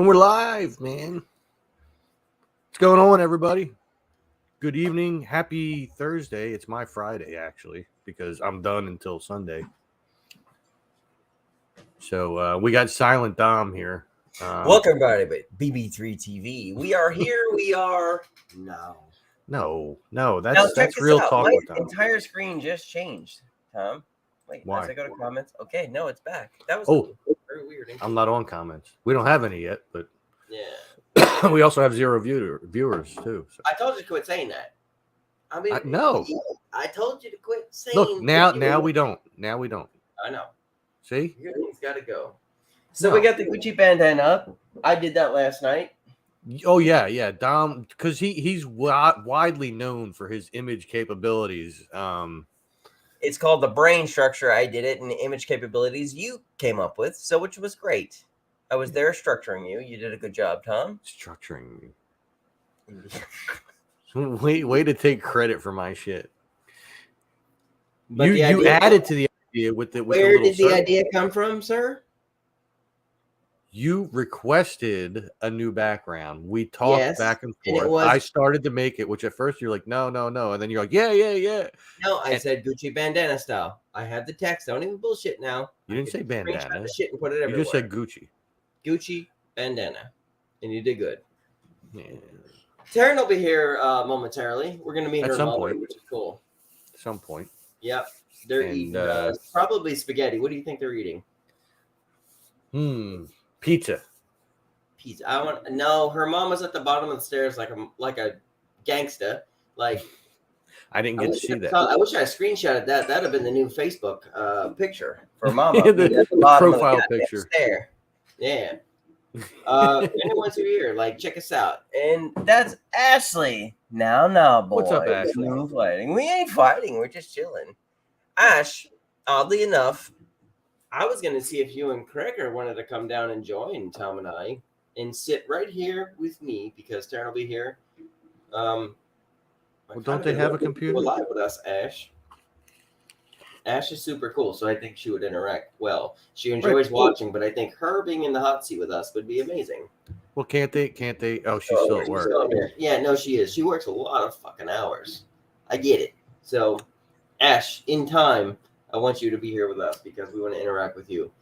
And we're live, man. What's going on, everybody? Good evening. Happy Thursday. It's my Friday, actually, because I'm done until Sunday. So we got Silent Dom here. Welcome, everybody, to BB3 TV. We are here. We are now. No, Now, that's real out. talk My with Tom. entire screen just changed, Tom. Wait, Why? as I go to comments. Okay, no, it's back. That was very weird. I'm not on comments. We don't have any yet, but Yeah. we also have 0 viewers too. So. I told you to quit saying that. I mean, no. I told you to quit saying. Look, now we don't. Now we don't. I know. See? Your thing's got to go. So we got the Gucci bandana up. I did that last night. Oh yeah, Dom, because he's widely known for his image capabilities. It's called the brain structure. I did it, and the image capabilities you came up with, so which was great. I was there structuring you. You did a good job, Tom. Structuring me. Way to take credit for my shit. But you added to the idea with the. Where did the idea come from, sir? You requested a new background. We talked back and forth. I started to make it, which at first you're like, no. And then you're like, yeah. No, I said Gucci bandana style. I have the text. Don't even bullshit now. You didn't say bandana. Shit and put it everywhere. You just said Gucci. Gucci bandana. And you did good. Yeah. Taryn will be here momentarily. We're going to meet her at some point, which is cool. At some point. Yep. They're eating probably spaghetti. What do you think they're eating? Pizza. No, her mom was at the bottom of the stairs like a gangsta. Like I didn't get to see that. I wish I screenshotted that. That'd have been the new Facebook picture for Mama. the profile picture. Stair. Yeah. Anyone's here, like check us out. And that's Ashley. Now, boy. What's up, Ashley? No fighting. We ain't fighting. We're just chilling. Ash, oddly enough, I was going to see if you and Cracker wanted to come down and join Tom and I and sit right here with me because Taryn will be here. Well, don't they have a computer? Live with us, Ash. Ash is super cool, so I think she would interact well. She enjoys watching, but I think her being in the hot seat with us would be amazing. Well, can't they? Oh, she's still at work. Yeah, no, she is. She works a lot of fucking hours. I get it. So, Ash, in time, I want you to be here with us because we want to interact with you.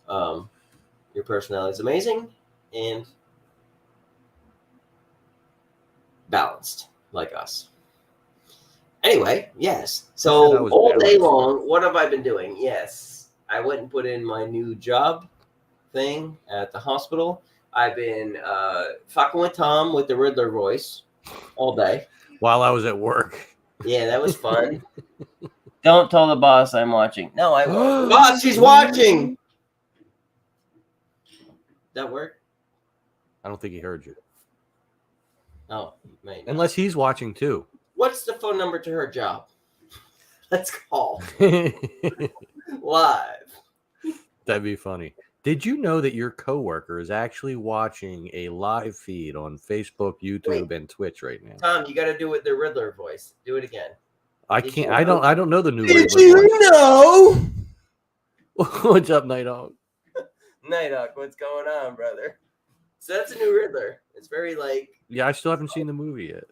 Your personality is amazing and balanced like us. Anyway, yes. So all day long, what have I been doing? Yes, I went and put in my new job thing at the hospital. I've been fucking with Tom with the Riddler voice all day. While I was at work. Yeah, that was fun. Don't tell the boss I'm watching. No, I won't. Boss, she's watching. That work? I don't think he heard you. Oh, man. Unless he's watching too. What's the phone number to her job? Let's call. Live. That'd be funny. Did you know that your coworker is actually watching a live feed on Facebook, YouTube, and Twitch right now? Tom, you got to do it with the Riddler voice. Do it again. I can't. I don't know the new. Did you know? What's up, Night Hawk? Night Hawk, what's going on, brother? So that's a new Riddler. It's very like. Yeah, I still haven't seen the movie yet.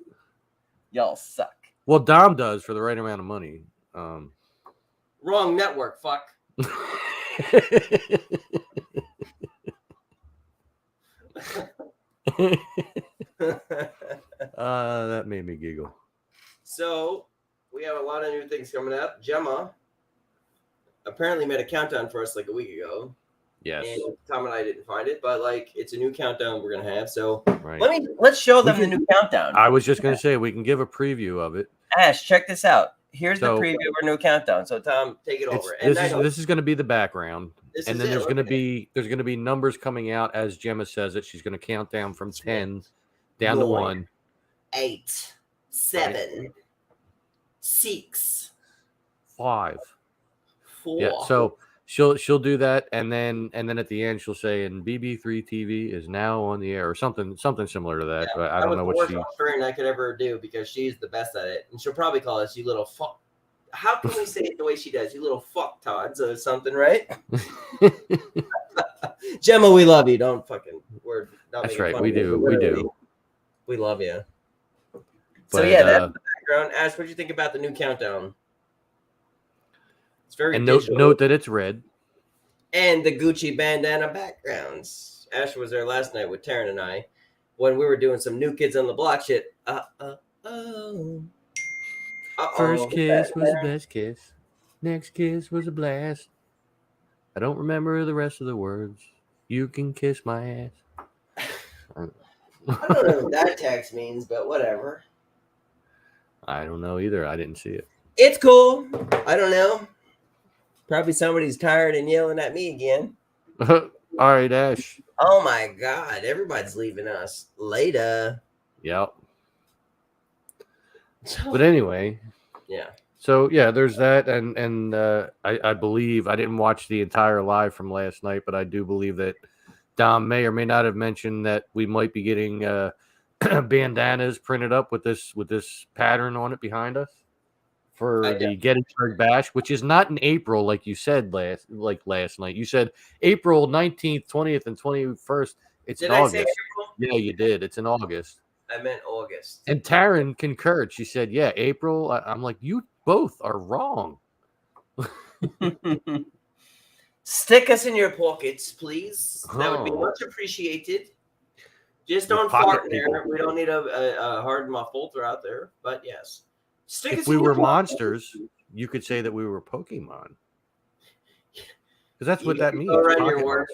Y'all suck. Well, Dom does for the right amount of money. Wrong network, fuck. That made me giggle. So we have a lot of new things coming up. Gemma apparently made a countdown for us like a week ago. Yes. And Tom and I didn't find it, but like it's a new countdown we're gonna have. So right. let's show them the new countdown. I was just gonna say we can give a preview of it. Ash, check this out. Here's the preview of our new countdown. So Tom, take it over. This is gonna be the background. And then there's gonna be numbers coming out as Gemma says it. She's gonna count down from 10 down to 1. 8, 7, 6, 5, 4. Yeah, so she'll do that, and then at the end she'll say, "And BB3 TV is now on the air," or something similar to that. Yeah, but I don't know what she. That I could ever do because she's the best at it, and she'll probably call us "you little fuck." How can we say it the way she does? You little fuck Todd, so something, right? Gemma, we love you. Don't Not That's making right. fun We of you, do. but We literally, do. we love you. So But, yeah, that's the background. Ash, what do you think about the new countdown? It's very and digital. note that it's red. And the Gucci bandana backgrounds. Ash was there last night with Taryn and I when we were doing some New Kids on the Block shit. First kiss was the best kiss. Next kiss was a blast. I don't remember the rest of the words. You can kiss my ass. I don't know what that text means, but whatever. I don't know either. I didn't see it. It's cool. I don't know. Probably somebody's tired and yelling at me again. All right, Ash. Oh my God. Everybody's leaving us. Later. Yep. But anyway. Yeah. So yeah, there's that, and I believe I didn't watch the entire live from last night, but I do believe that Dom may or may not have mentioned that we might be getting bandanas printed up with this pattern on it behind us for the Gettysburg Bash, which is not in April like you said last night. You said April 19th, 20th, and 21st. It's in August. Say April? Yeah, you did. It's in August. I meant August. And Taryn concurred. She said, "Yeah, April." I'm like, you both are wrong. Stick us in your pockets, please. That would be much appreciated. Just don't fart in there. We don't need a hard muffle out there. But yes, if we were monsters, you could say that we were Pokemon, because that's what that means. Go around your work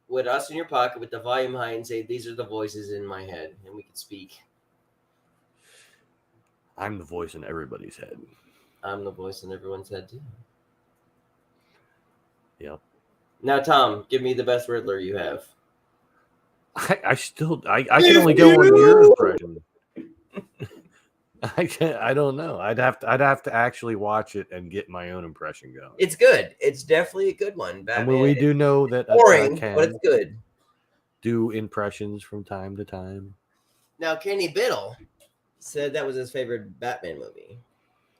with us in your pocket with the volume high and say, "These are the voices in my head," and we can speak. I'm the voice in everybody's head. I'm the voice in everyone's head too. Yep. Now, Tom, give me the best Riddler you have. I can only go on your impression. I don't know. I'd have to actually watch it and get my own impression going. It's good. It's definitely a good one. Batman, and we do know that boring, but it's good. Do impressions from time to time. Now, Kenny Biddle said that was his favorite Batman movie.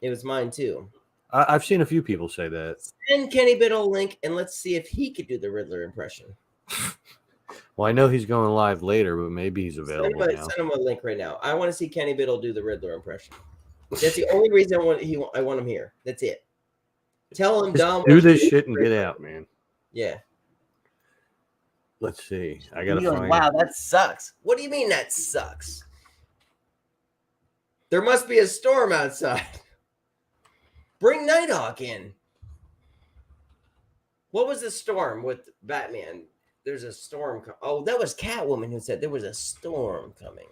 It was mine too. I've seen a few people say that. Send Kenny Biddle a link and let's see if he could do the Riddler impression. Well, I know he's going live later, but maybe he's available now. Send him a link right now. I want to see Kenny Biddle do the Riddler impression. That's the only reason I want him here. That's it. Tell him, Dom. Do this shit and get out, man. Yeah. Let's see. I gotta find. Wow, that sucks. What do you mean that sucks? There must be a storm outside. Bring Nighthawk in. What was the storm with Batman? There's a storm. Oh, that was Catwoman who said there was a storm coming.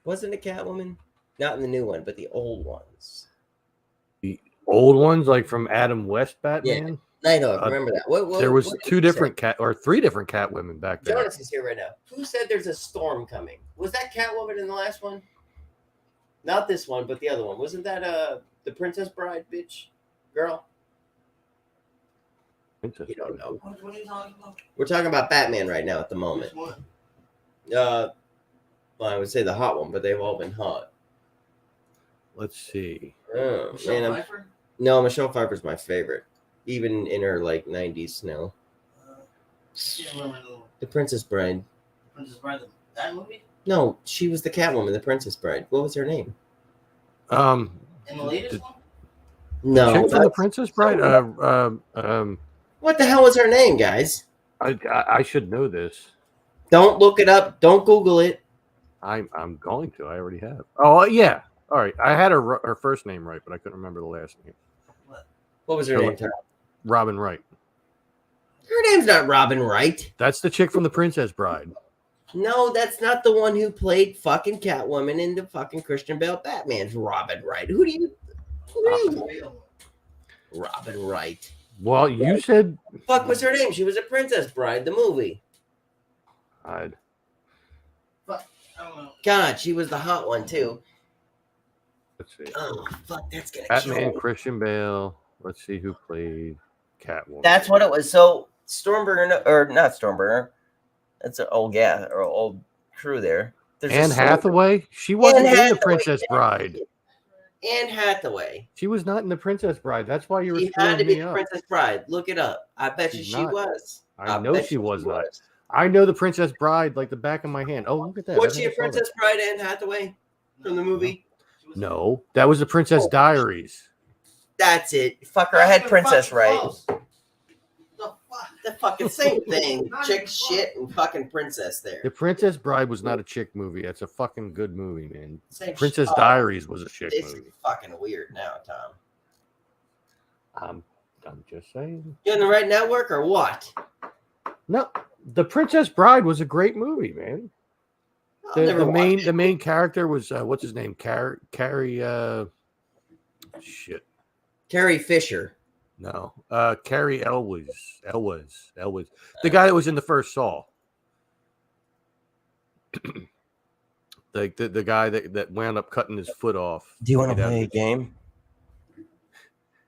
Wasn't it Catwoman? Not in the new one, but the old ones. The old ones, like from Adam West Batman? Yeah. Nighthawk, remember that. There was three different Catwomen back then. Jonas is here right now. Who said there's a storm coming? Was that Catwoman in the last one? Not this one, but the other one. Wasn't that the Princess Bride bitch girl? You don't know. What are you talking about? We're talking about Batman right now at the moment. Which one? Well, I would say the hot one, but they've all been hot. Let's see. Oh, Michelle Pfeiffer? No, Michelle Pfeiffer's my favorite. Even in her like 90s now. Can't remember the Princess Bride. Princess Bride, that movie? No, she was the Catwoman, the Princess Bride. What was her name? In the latest one? No, chick from the Princess Bride. What the hell was her name, guys? I should know this. Don't look it up. Don't Google it. I'm going to. I already have. Oh yeah. All right. I had her first name right, but I couldn't remember the last name. What was her name? Robin Wright. Her name's not Robin Wright. That's the chick from the Princess Bride. No, that's not the one who played fucking Catwoman in the fucking Christian Bale Batman's Robin Wright. Who do you? Robin Wright. Well, you said. Fuck was her name? She was a Princess Bride, the movie. Fuck, I don't know. God, she was the hot one too. Let's see. Oh fuck, that's gonna Batman, kill. Christian Bale. Let's see who played Catwoman. That's what it was. So Stormbringer, or not Stormbringer. That's an old or old crew there. Anne Hathaway. She wasn't in the Princess Bride. Anne Hathaway. She was not in the Princess Bride. That's why you were. She had to be the Princess Bride. Look it up. I bet you she was. I know she was not. I know the Princess Bride like the back of my hand. Oh, look at that. Was I she a never saw that. Princess Bride, Anne Hathaway from the movie? No, that was the Princess Oh. Diaries. That's it. Fucker, I had Princess right. Close. The fuck? The fucking same thing. Not Chick even shit and fucking princess there. The Princess Bride was not a chick movie. That's a fucking good movie, man. Same Princess shit. Diaries was a chick It's movie. fucking weird now, Tom. I'm just saying. You on the right network or what? No, the Princess Bride was a great movie, man. I'll The, never the watch main it. the main character was what's his name? Carrie. Shit. Carrie Fisher. No. Carrie Elwes. The guy that was in the first Saw. the guy that wound up cutting his foot off. Do you want to Get out of play a it. game?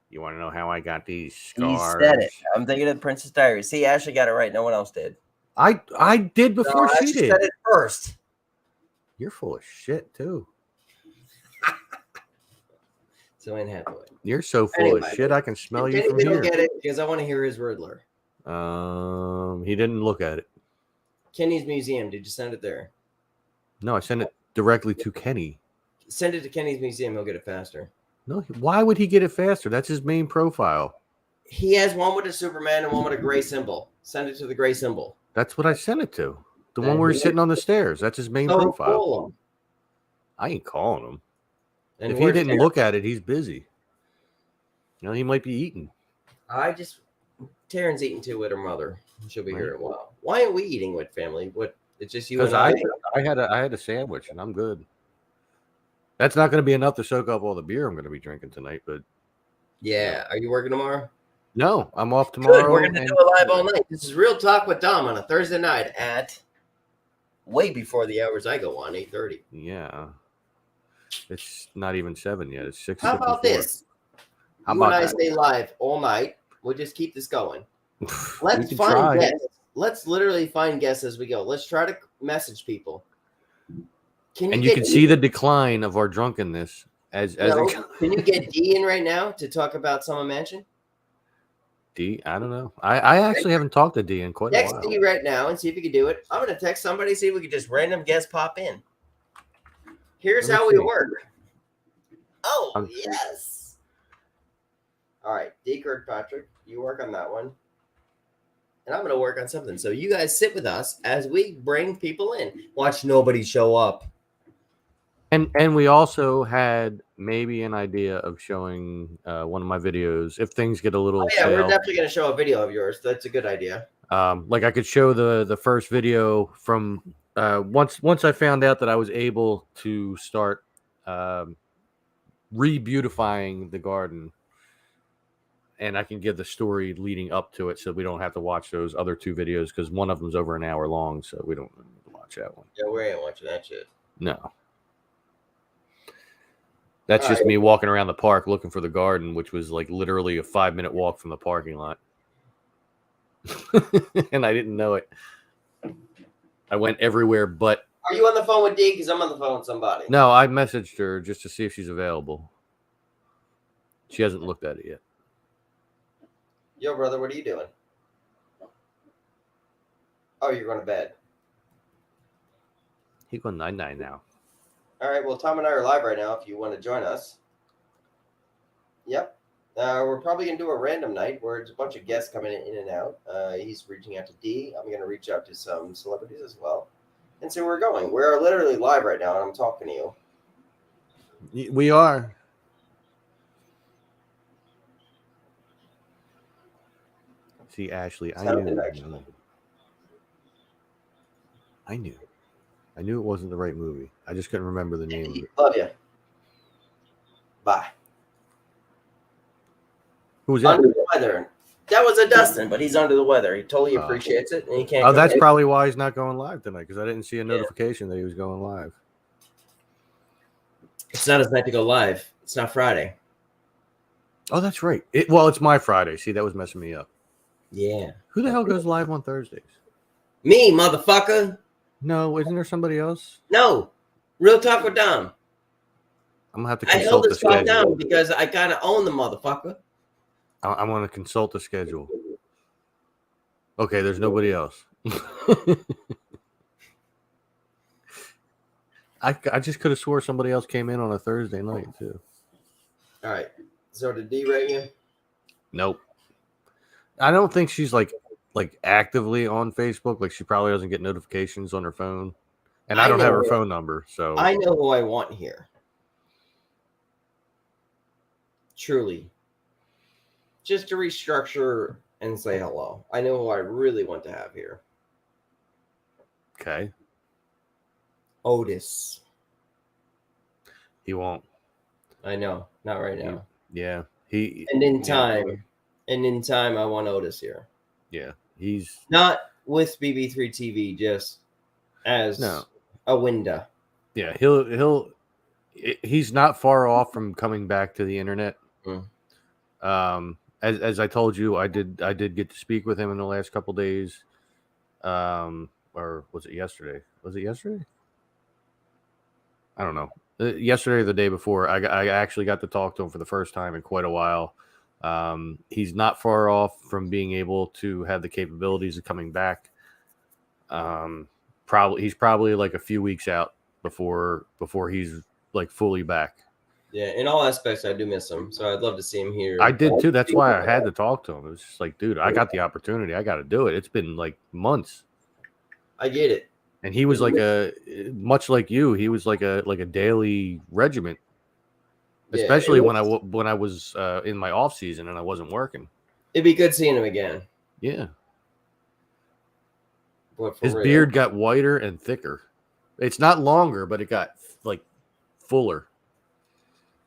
You want to know how I got these You scars? said it. I'm thinking of Princess Diaries. See, Ashley got it right. No one else did. I did before she Ashley did. said it first. You're full of shit too. So Anne Hathaway. You're so full Anyway. of shit. I can smell you Kenny from we don't here. get it because I want to hear his Riddler. He didn't look at it. Kenny's Museum. Did you send it there? No, I sent it directly to Kenny. Send it to Kenny's Museum. He'll get it faster. No, why would he get it faster? That's his main profile. He has one with a Superman and one with a gray symbol. Send it to the gray symbol. That's what I sent it to. The Then one where he- he's sitting on the stairs. That's his main So profile. call him. I ain't calling him. And If he where's didn't Aaron? look at it, he's busy. You know, he might be eating. Taryn's eating too with her mother. She'll be here in a while. Why aren't we eating with family? What? It's just you Because and I had a sandwich and I'm good. That's not going to be enough to soak up all the beer I'm going to be drinking tonight. But Yeah. Are you working tomorrow? no, I'm off tomorrow. Good. We're going to and- do it live all night. This is Real Talk with Dom on a Thursday night at way before the hours I go on, 8:30. Yeah. It's not even 7 yet. It's 6. How about this? How You about and I that? stay live all night. We'll just keep this going. We Let's can find try. guests. Let's literally find guests as we go. Let's try to message people. And you can see the decline of our drunkenness as No, it can you get D in right now to talk about Summer Mansion? D. I don't know. I actually haven't talked to D in quite a Text while. D right now and see if you can do it. I'm gonna text somebody, see if we can just random guest pop in. Here's Let me how we see. work. Oh I'm- yes. All right, D Kirkpatrick, you work on that one. And I'm gonna work on something. So you guys sit with us as we bring people in. Watch nobody show up. And we also had maybe an idea of showing one of my videos if things get a little Oh yeah, we're stale. definitely gonna show a video of yours. That's a good idea. Like I could show the first video from once I found out that I was able to start re-beautifying the garden, and I can give the story leading up to it, so we don't have to watch those other two videos because one of them's over an hour long, so we don't need to watch that one. Yeah, we ain't watching that shit. No. That's All just right. me walking around the park looking for the garden, which was like literally a 5-minute walk from the parking lot. And I didn't know it. I went everywhere but Are you on the phone with D? Because I'm on the phone with somebody. no, I messaged her just to see if she's available. She hasn't looked at it yet. Yo, brother, what are you doing? Oh, you're going to bed. He's going 9-9 now. All right. Well, Tom and I are live right now if you want to join us. Yep. We're probably going to do a random night where it's a bunch of guests coming in and out. He's reaching out to D. I'm going to reach out to some celebrities as well and see where we're going. We're literally live right now, and I'm talking to you. We are. See, Ashley, I Sounded knew. actually. I knew. I knew it wasn't the right movie. I just couldn't remember the name of it. Love you. Bye. Who was that? Under the weather. That was a Dustin, but he's under the weather. He totally Oh. appreciates it, and he can't. Oh, come that's in. probably why he's not going live tonight because I didn't see a notification that he was going live. It's not his night to go live. It's not Friday. Oh, that's right. Well, it's my Friday. See, that was messing me up. Yeah. Who the hell goes live on Thursdays? Me, motherfucker. No, isn't there somebody else? No. Real talk with Dom. I'm gonna have to I consult held the this fuck schedule. down because I gotta own the motherfucker. I'm gonna consult the schedule. Okay, there's nobody else. I just could have swore somebody else came in on a Thursday night too. All right. So did D rate you? Nope. I don't think she's like actively on Facebook. Like she probably doesn't get notifications on her phone, and I don't have her phone number. So I know who I want here. Truly. Just to restructure and say hello. I know who I really want to have here. okay, Otis. he won't. I know. Not right now. Yeah, he. And in time, I want Otis here. Yeah, he's Not with BB3 TV, just as a window. Yeah, he's not far off from coming back to the internet. As I told you, I did get to speak with him in the last couple days. Or was it yesterday? Was it yesterday? I don't know. Yesterday or the day before, I actually got to talk to him for the first time in quite a while. He's not far off from being able to have the capabilities of coming back. He's probably like a few weeks out before he's like fully back. Yeah, in all aspects, I do miss him. So I'd love to see him here. I did too. That's why I had to talk to him. It was just like, dude, I got the opportunity. I got to do it. It's been like months. I get it. And he was like much like you. He was like a daily regiment, especially when I was in my off season and I wasn't working. It'd be good seeing him again. Yeah. His beard got whiter and thicker. It's not longer, but it got like fuller.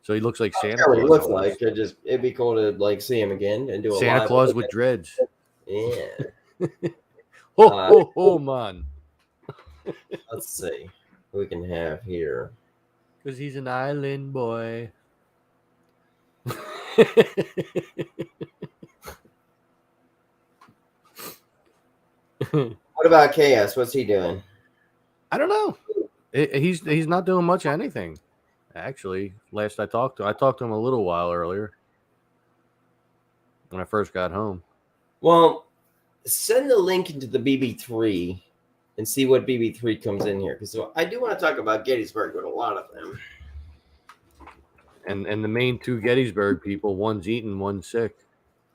So he looks like Santa Claus. What he looks like. It'd be cool to like see him again and do a Santa Claus with dreads. Yeah. Oh, man. Let's see who we can have here. Because he's an island boy. What about KS? What's he doing? I don't know. He's not doing much of anything. Actually, last I talked to him a little while earlier when I first got home. Well, send the link into the BB3 and see what BB3 comes in here, because I do want to talk about Gettysburg with a lot of them. And the main two Gettysburg people, one's eating, one's sick.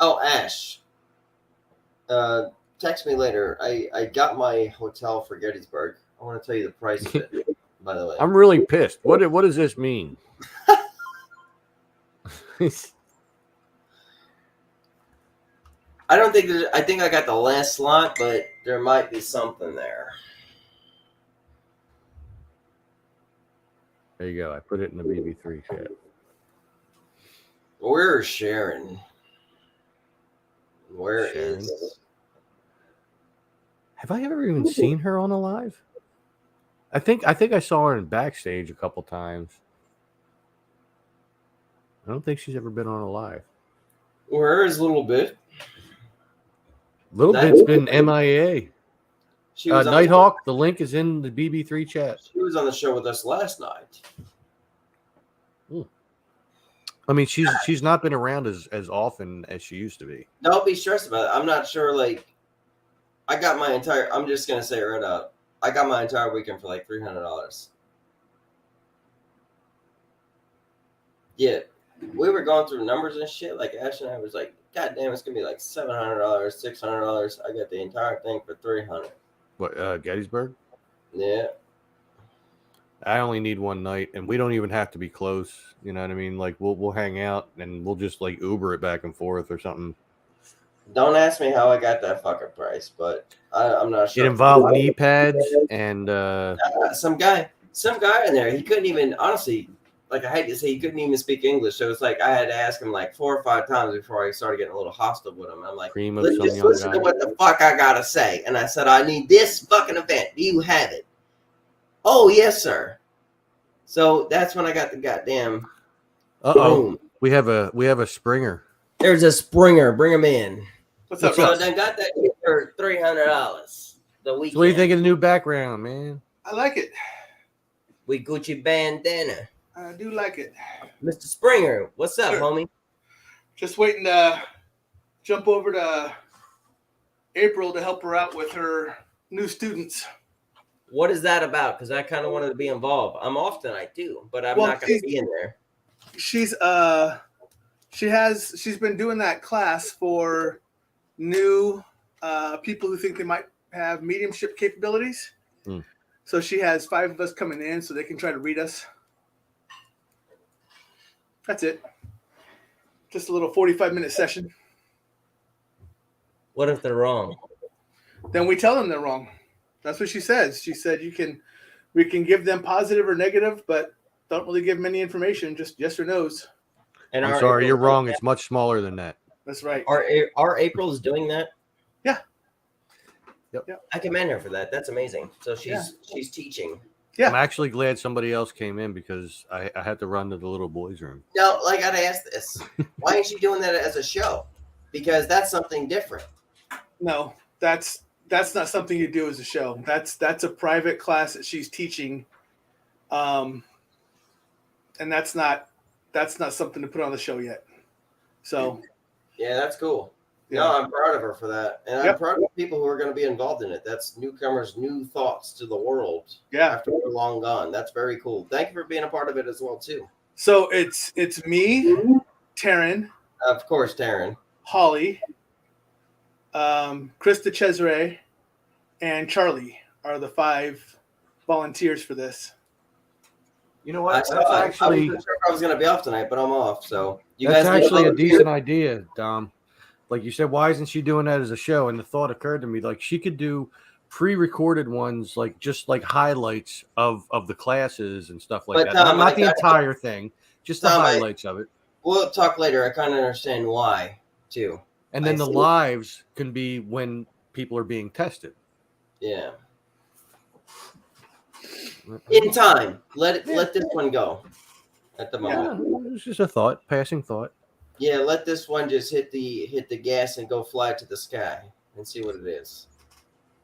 Oh, Ash. Text me later. I got my hotel for Gettysburg. I want to tell you the price of it, by the way. I'm really pissed. What does this mean? I don't think I think I got the last slot, but there might be something there. There you go. I put it in the BB3 chat. Where's Sharon? Where is? Have I ever even seen her on a live? I think I saw her in backstage a couple times. I don't think she's ever been on a live. Where is Little Bit? Little Bit's been MIA. She was Nighthawk, the link is in the BB3 chat. She was on the show with us last night. I mean, she's not been around as often as she used to be. Don't be stressed about it. I'm not sure. Like, I got my entire. I'm just gonna say it right out. I got my entire weekend for like $300. Yeah, we were going through numbers and shit. Like Ash and I was like, God damn, it's gonna be like $700, $600. I got the entire thing for $300. What, Gettysburg? Yeah. I only need one night, and we don't even have to be close. You know what I mean? Like we'll hang out and we'll just like Uber it back and forth or something. Don't ask me how I got that fucking price, but I'm not sure. It involved knee pads and some guy in there. He couldn't even, honestly, like I hate to say, he couldn't even speak English. So it's like I had to ask him like 4 or 5 times before I started getting a little hostile with him. I'm like, listen to what the fuck I gotta say. And I said, I need this fucking event. Do you have it? Oh yes, sir. So that's when I got the goddamn. Boom. We have a Springer. There's a Springer. Bring him in. What's up, so Russ? I got that for $300 the weekend. So what do you think of the new background, man? I like it. We Gucci bandana. I do like it. Mr. Springer, what's up, Sure. homie? Just waiting to jump over to April to help her out with her new students. What is that about? Because I kind of wanted to be involved. I'm off tonight too, but I'm Well, not going to be in there. She's been doing that class for new people who think they might have mediumship capabilities. So she has 5 of us coming in so they can try to read us. That's it. Just a little 45-minute session. What if they're wrong? Then we tell them they're wrong. That's what she says. She said we can give them positive or negative, but don't really give them any information, just yes or no's. And I'm sorry, you're wrong. It's much smaller than that. That's right. Our April's doing that? Yeah. Yep. I commend her for that. That's amazing. So she's teaching. Yeah. I'm actually glad somebody else came in because I had to run to the little boys' room. Now, I got to ask this. Why ain't she doing that as a show? Because that's something different. No, that's not something you do as a show. That's a private class that she's teaching. And that's not something to put on the show yet. So yeah, that's cool. Yeah. No, I'm proud of her for that. And I'm Yep. proud of people who are going to be involved in it. That's newcomers' new thoughts to the world yeah. after we're long gone. That's very cool. Thank you for being a part of it as well, too. So it's me, Taryn, Of course, Taryn. Holly, Krista Cesare, and Charlie are the 5 volunteers for this. You know what? I wasn't sure if I was going to be off tonight, but I'm off. So That's guys actually a volunteer? decent idea, Dom. Like you said, why isn't she doing that as a show? And the thought occurred to me, like she could do pre-recorded ones, like just like highlights of the classes and stuff like But, that. Tom, Not the entire thing, just the Tom, highlights of it. We'll talk later. I kind of understand why, too. And then I the see. lives can be when people are being tested. Yeah. In time. Let this one go at the moment. Yeah, it's just a thought, passing thought. Yeah, let this one just hit the gas and go fly to the sky and see what it is.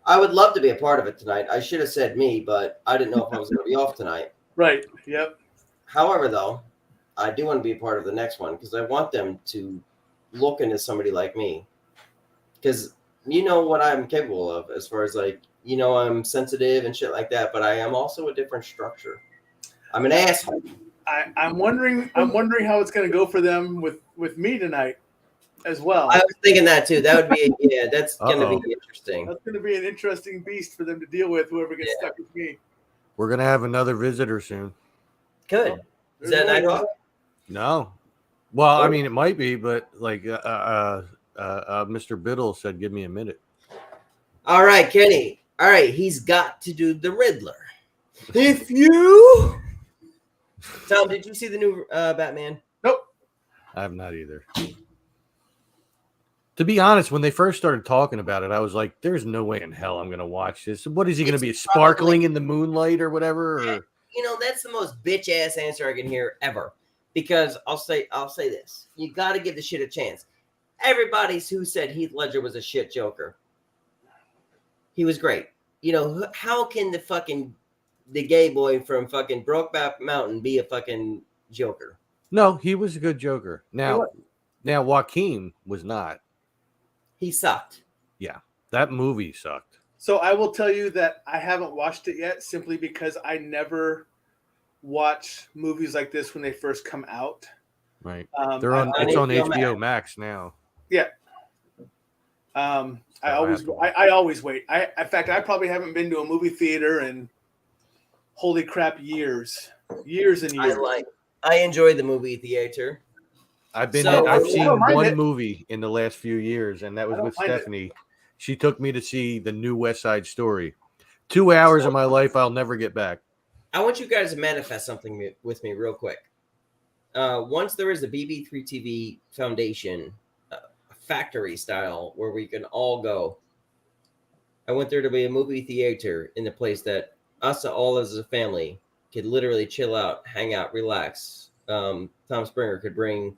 I would love to be a part of it tonight. I should have said me, but I didn't know if I was going to be off tonight. Right. Yep. However, though, I do want to be a part of the next one because I want them to look into somebody like me. Because you know what I'm capable of as far as I'm sensitive and shit like that, but I am also a different structure. I'm an asshole. I'm wondering how it's going to go for them with me tonight as well. I was thinking that too. That would be that's going to be interesting. That's going to be an interesting beast for them to deal with. Whoever gets stuck with me. We're gonna have another visitor soon. Good. Is that Nighthawk? No. Well, I mean, it might be, but like Mr. Biddle said, give me a minute. All right, Kenny. All right, he's got to do the Riddler. If you, Tom, did you see the new Batman? Nope. I have not either. To be honest, when they first started talking about it, I was like, "There's no way in hell I'm going to watch this. What is he going to be sparkling in the moonlight or whatever?" Or... You know, that's the most bitch ass answer I can hear ever. Because I'll say this: you got to give the shit a chance. Everybody's who said Heath Ledger was a shit Joker. He was great. You know, how can the gay boy from fucking Brokeback Mountain be a fucking Joker? No, he was a good Joker. Now Joaquin was not. He sucked. Yeah, that movie sucked. So I will tell you that I haven't watched it yet simply because I never watch movies like this when they first come out. Right. It's on HBO Max. Max now. Yeah. I always wait. In fact, I probably haven't been to a movie theater in holy crap years and years. I enjoy the movie theater. I've I seen don't mind one it. movie in the last few years, and that was with mind it. Stephanie. She took me to see the new West Side Story. 2 hours of my life I'll never get back. I want you guys to manifest something with me real quick. Once there is a BB3 TV Foundation factory style where we can all go, I want there to be a movie theater in the place that us all as a family could literally chill out, hang out, relax. Tom Springer could bring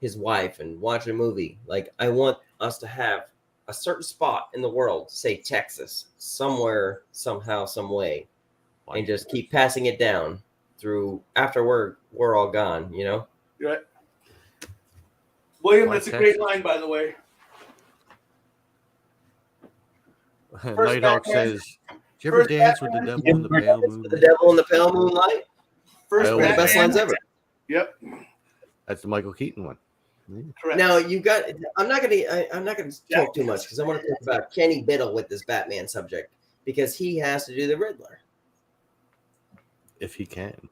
his wife and watch a movie. Like, I want us to have a certain spot in the world, say Texas, somewhere, somehow, some way, and just keep passing it down through after we're all gone, you know? You're right. William, Why that's a Texas? great line, by the way. Nighthawk Batman- says, "Did you ever first dance with the Batman- devil in the pale The moonlight?" devil in the pale moonlight. First I One of the best Batman- lines ever. Yep, That's the Michael Keaton one. correct. Now you got. I'm not gonna talk too much because I want to talk about Kenny Biddle with this Batman subject because he has to do the Riddler. If he can.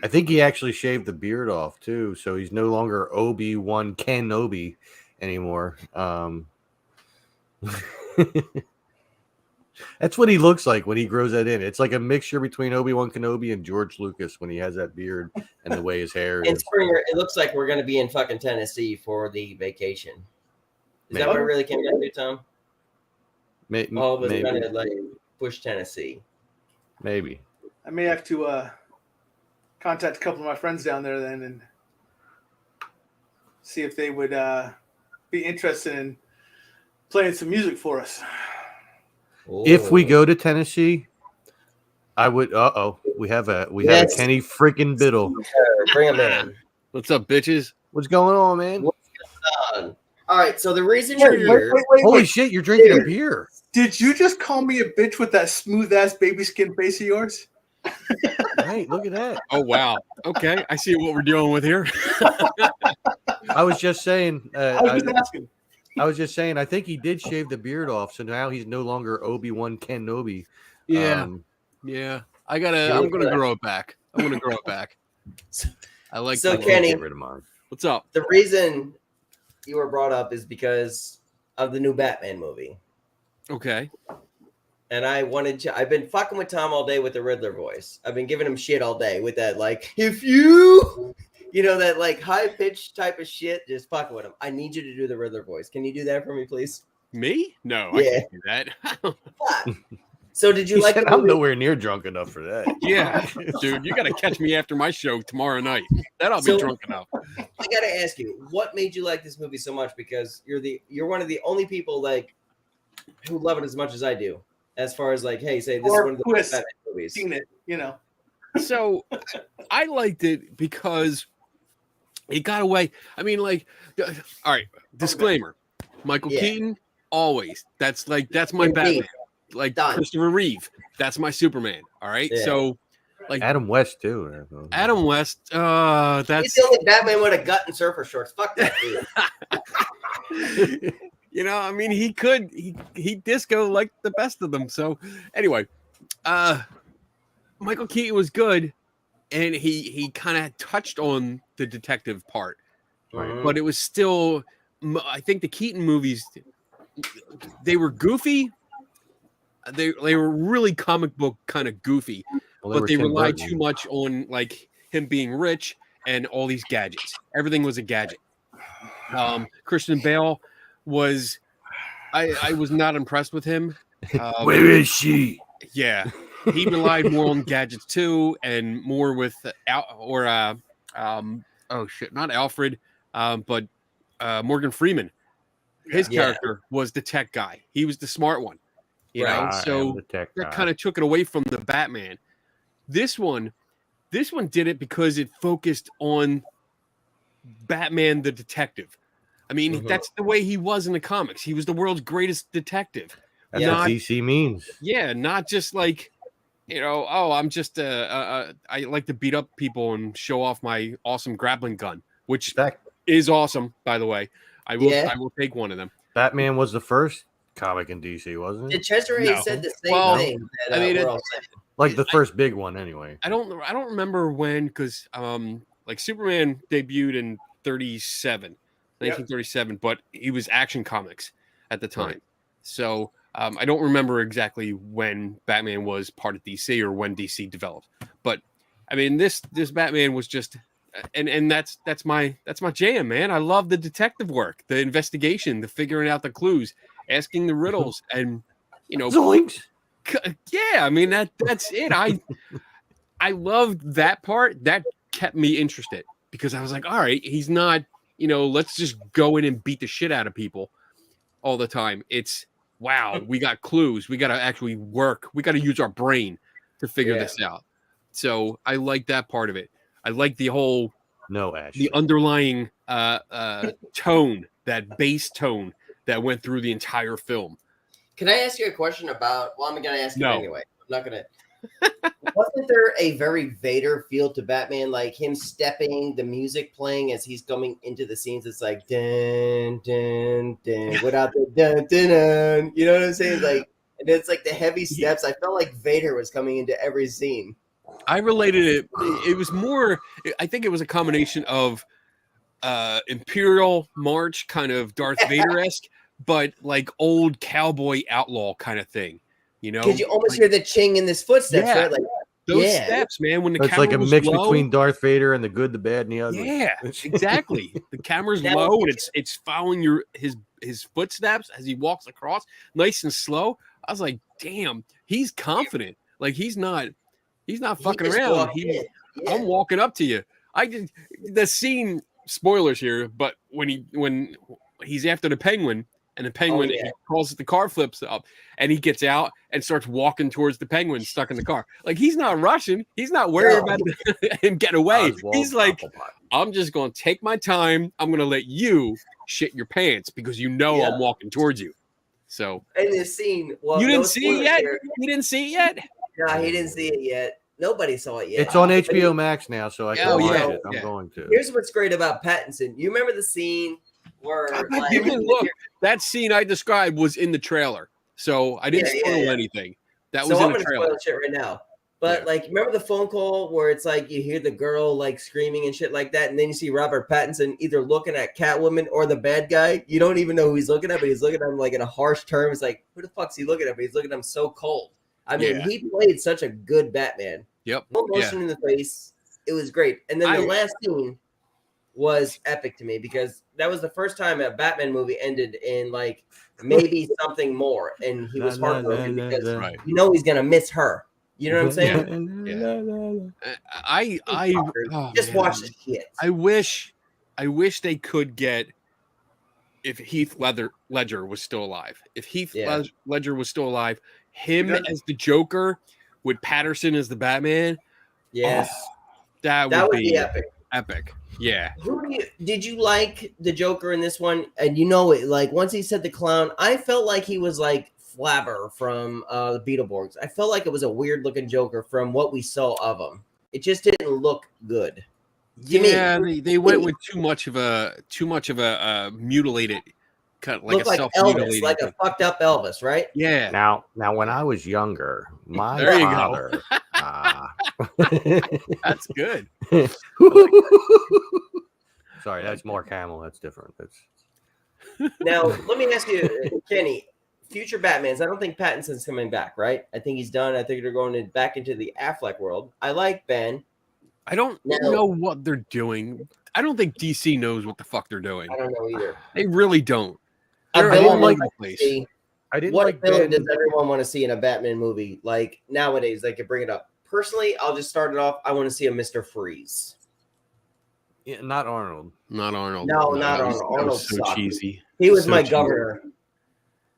I think he actually shaved the beard off too, so he's no longer Obi-Wan Kenobi anymore. That's what he looks like when he grows that in. It's like a mixture between Obi-Wan Kenobi and George Lucas when he has that beard and the way his hair And is. Springer, it looks like we're going to be in fucking Tennessee for the vacation. Is that what it really came down to, Tom? All of us Maybe. going to like push Tennessee. Maybe. I may have to contact a couple of my friends down there then and see if they would be interested in playing some music for us. If we Ooh. go to Tennessee, I would. We have a Yes. Kenny freaking Biddle. Bring him in. What's up, bitches? What's going on, man? All right, so the reason you're here. Holy shit! You're drinking a beer. Did you just call me a bitch with that smooth ass baby skin face of yours? Right, look at that. Oh wow. Okay, I see what we're dealing with here. I was just saying. I was just asking. I was just saying. I think he did shave the beard off, so now he's no longer Obi-Wan Kenobi. Yeah, Um, yeah. You I'm look gonna good. grow it back. I'm gonna grow it back. I like. So that. Kenny- get rid of mine. What's up? The reason you were brought up is because of the new Batman movie. Okay. And I've been fucking with Tom all day with the Riddler voice. I've been giving him shit all day with that, like, if you know, that like high pitched type of shit, just fucking with him. I need you to do the Riddler voice. Can you do that for me, please? Me? No, I Yeah. can't do that. Fuck. So did you He like said, the I'm movie? nowhere near drunk enough for that. Yeah, dude, you gotta catch me after my show tomorrow night. That I'll be So- drunk enough. I gotta ask you, what made you like this movie so much? Because you're one of the only people like who love it as much as I do. As far as like, hey, say this Or is one of the who best has Batman movies. Seen it, you know. So I liked it because it got away. I mean, like, all right, disclaimer: Michael Yeah. Keaton, always. That's my Indeed. Batman. Like Done. Christopher Reeve, that's my Superman. All right, Yeah. so like Adam West too. Adam West, He's that's the only Batman with a gut and surfer shorts. Fuck that dude. you know, I mean, he disco like the best of them. So anyway, Michael Keaton was good, and he kind of touched on the detective part, Mhm. but it was still, I think the Keaton movies, they were goofy. They were really comic book kind of goofy, but they relied too much on like him being rich and all these gadgets. Everything was a gadget. Christian Bale was, I was not impressed with him. Where is she? Yeah, he relied more on gadgets too, and more with not Alfred, but Morgan Freeman. His Yeah. character was the tech guy. He was the smart one. You know, I am so the tech that guy. kind of took it away from the Batman. This one did it because it focused on Batman the detective. I mean, Mhm. that's the way he was in the comics. He was the world's greatest detective. That's Yeah. what DC means. Yeah, not just like, you know, oh, I'm just I like to beat up people and show off my awesome grappling gun, which Respect. is awesome, by the way. I Yeah. will take one of them. Batman was the first comic in DC, wasn't Did it? Chester No. A said the same Well, thing that I mean, we're all saying. Like the first big one, anyway. I don't remember when, because like Superman debuted in 1937, but he was Action Comics at the time. Right. So I don't remember exactly when Batman was part of DC or when DC developed. But I mean, this Batman was just, and that's my jam, man. I love the detective work, the investigation, the figuring out the clues, asking the riddles, and you know, Zoinks! yeah, I mean that's it. I loved that part. That kept me interested because I was like, all right, he's not, you know, let's just go in and beat the shit out of people all the time. It's wow, we got clues. We got to actually work. We got to use our brain to figure Yeah. this out. So I like that part of it. I like the whole No, Ash. the underlying tone, that bass tone that went through the entire film. Can I ask you a question about? Well, I'm gonna ask you No. anyway. I'm not gonna. Wasn't there a very Vader feel to Batman, like him stepping, the music playing as he's coming into the scenes? It's like dun dun dun, without the dun dun dun. You know what I'm saying? Like, and it's like the heavy steps. I felt like Vader was coming into every scene. I related it. It was more. I think it was a combination of Imperial March, kind of Darth Vader-esque, but like old cowboy outlaw kind of thing. You know, Because you almost hear the ching in his footsteps, Yeah. right? Like, those yeah. steps, man. When the It's camera like a was mix low, between Darth Vader and the good, the bad, and the ugly. Yeah, exactly. The camera's That low was- and it's following his footsteps as he walks across, nice and slow. I was like, damn, he's confident. Like he's not he fucking just around. walked in. Yeah. I'm walking up to you. I did the scene. Spoilers here, but when he's after the penguin and the penguin yeah. he calls it, the car flips up and he gets out and starts walking towards the penguin stuck in the car. Like he's not rushing. He's not worried No. about him getting away. Oswald He's like, Cobblepot. I'm just going to take my time. I'm going to let you shit your pants because you know Yeah. I'm walking towards you. So In this scene, well, you no didn't see it spoilers yet. here. You didn't see it yet. No, he didn't see it yet. Nobody saw it yet. It's on But HBO Max now, so I can Oh, watch yeah, it. I'm yeah. going to. Here's what's great about Pattinson. You remember the scene where like, You can look. That scene I described was in the trailer, so I didn't Yeah, spoil yeah. anything. That so was I'm in the gonna trailer. spoil shit right now. But Yeah. like, remember the phone call where it's like you hear the girl like screaming and shit like that, and then you see Robert Pattinson either looking at Catwoman or the bad guy. You don't even know who he's looking at, but he's looking at him like in a harsh term. It's like, who the fuck's he looking at? But he's looking at him so cold. I mean, Yeah. he played such a good Batman. Yep. No motion in the face. It was great. And then the I- last scene was epic to me because that was the first time a Batman movie ended in like maybe something more, and he was heartbroken because Right. you know he's gonna miss her. You know what I'm saying? I oh, Just man. watch the shit. I wish they could get if Heath Ledger was still alive. If Heath Yeah. Ledger was still alive, him Yeah. as the Joker with Patterson as the Batman, Yes, that that would would be be epic. epic. Yeah. Did you like the Joker in this one? And you know it, like once he said the clown, I felt like he was like Flabber from the Beetleborgs. I felt like it was a weird looking Joker from what we saw of him. It just didn't look good. To me. Yeah, they went with too much of a mutilated cut, like Looked a like self Elvis, mutilated. like a fucked up Elvis, right? Yeah. Now, when I was younger, my There you go. father. That's good. Sorry, that's Mark Hamill. That's different. That's Now, let me ask you, Kenny, future Batmans. I don't think Pattinson's coming back, right? I think he's done. I think they're going back into the Affleck world. I like Ben. I don't No. know what they're doing. I don't think DC knows what the fuck they're doing. I don't know either. They really don't. A They're I didn't all villain over like- the place. See, I didn't what like villain Ben. does everyone want to see in a Batman movie? Like nowadays, they could bring it up. Personally, I'll just start it off. I want to see a Mr. Freeze. Yeah, not Arnold. Not Arnold. No, not that was- Arnold. that was Arnold so sucked. cheesy. He was So my cheesy. governor.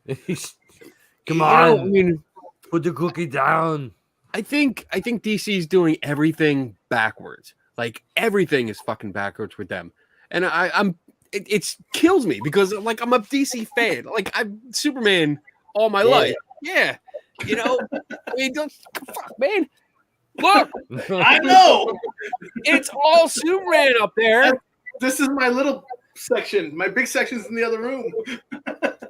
Come You on, know, I mean, put the cookie down. I think DC's doing everything backwards. Like everything is fucking backwards with them, and it kills me because like I'm a DC fan. Like I'm Superman all my Yeah. life. Yeah, you know. I mean, don't fuck, man. Look, I know. it's all Superman up there. This is my little section. My big section's in the other room.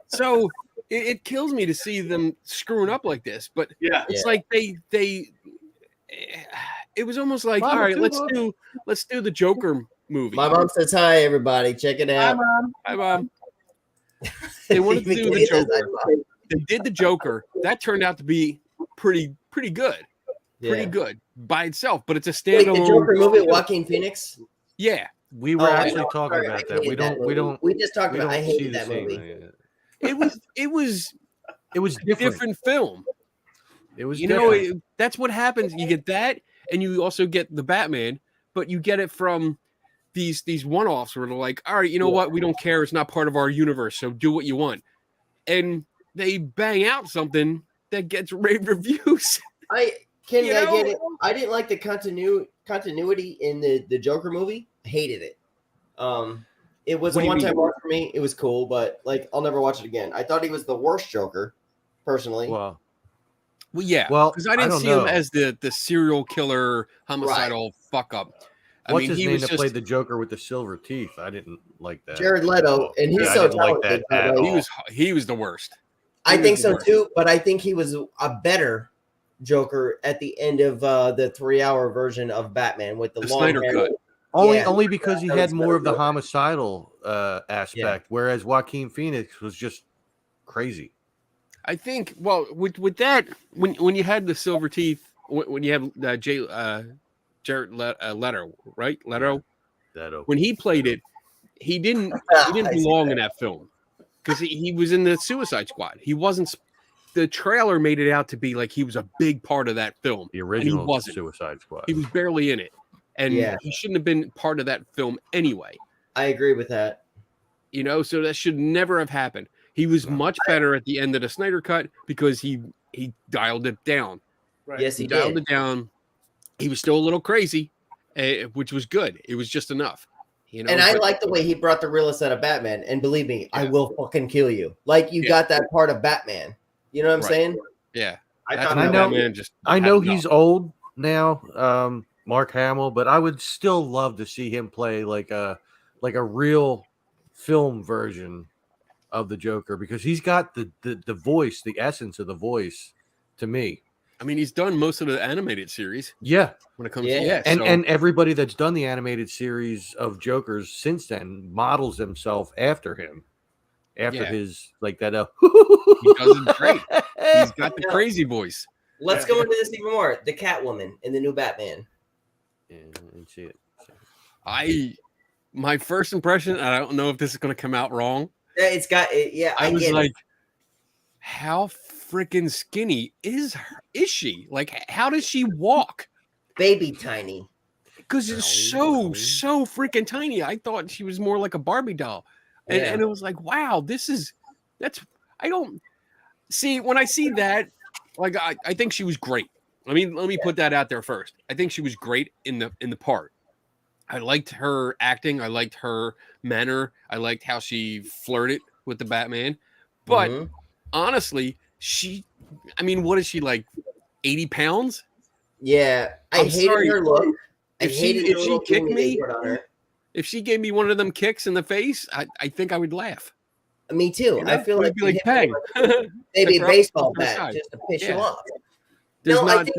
So it kills me to see them screwing up like this. But Yeah. it's like they. It was almost like, Mama, all right, too, let's do the Joker movie. My mom says hi, everybody. Check it out. Hi, Mom. They wanted to do the Kenny says Joker. hi. They did the Joker. That turned out to be pretty good. Pretty Yeah. good by itself, but it's a Wait, standalone. the Joker movie, with Joaquin Phoenix. Yeah, We were Oh, actually I'm talking sorry, about I that. We hated don't. We movie. don't. We just talked We about. I don't see hated the that same. movie. it was It was a different. different film. It was. You know, different. that's what happens. You get that, and you also get the Batman, but you get it from these one-offs where they're like, all right, you know what? We don't care. It's not part of our universe, so do what you want. And they bang out something that gets rave reviews. Kenny, You I know? get it. I didn't like the continuity in the Joker movie. Hated it. It was What a do you one-time mean? watch for me. It was cool, but like I'll never watch it again. I thought he was the worst Joker. personally. Well, yeah, Well, because I I didn't don't see him know. as the serial killer, homicidal fuck up. I what's mean, his he name was that just played the Joker with the silver teeth? I didn't like that. Jared Leto, and he's I so didn't like talented. that at but, like, all. he was the worst. I He think was the so worst. too, but I think he was a better Joker at the end of the 3-hour version of Batman with the long Snyder hair. cut. Only because he that had was more of the better. homicidal aspect, whereas Joaquin Phoenix was just crazy. I think. Well, with that, when you had the silver teeth, when you have Jared Leto, right? Leto. That When he played it, he didn't I see belong in that film because he was in the Suicide Squad. He wasn't. The trailer made it out to be like he was a big part of that film. the And original he wasn't. Suicide Squad. He was barely in it, and Yeah. he shouldn't have been part of that film anyway. I agree with that. You know, so that should never have happened. He was much better at the end of the Snyder cut because he dialed it down. Right. Yes, He he dialed did. it down. He was still a little crazy, which was good. It was just enough. You know, And I but- like the way he brought the realist out of Batman. And believe me, I Yeah. will fucking kill you. Like you Yeah. got that part of Batman. You know what I'm Right. saying? yeah. I That's thought I when know- Batman just I had know enough. he's old now, Mark Hamill, but I would still love to see him play like a real film version of the Joker because he's got the voice, the essence of the voice to me. I mean, he's done most of the animated series Yeah. when it comes Yeah. to And everybody that's done the animated series of Jokers since then models themselves after him. After Yeah. his like that he does it great. He's got the crazy voice. Let's go into this even more. The Catwoman in the new Batman. Yeah, and see it. My first impression, and I don't know if this is going to come out wrong. Yeah, it's got it. Yeah, I was get like, it. how freaking skinny is she? Like, how does she walk? Baby tiny. Because it's so freaking tiny. I thought she was more like a Barbie doll. And, Yeah. and it was like, wow, I don't see when I see that, like I think she was great. Let me put that out there first. I think she was great in the part. I liked her acting. I liked her manner. I liked how she flirted with the Batman. But Mhm. honestly, what is she, like 80 pounds? Yeah, I I'm hated sorry. her look. I If hated she the little kicked thing they me, put on her. if she gave me one of them kicks in the face, I think I would laugh. Me too. You know? I feel It like would be like, you hit me bang. with maybe a That's baseball right. bat just to piss you Yeah. off. There's No, I not. think-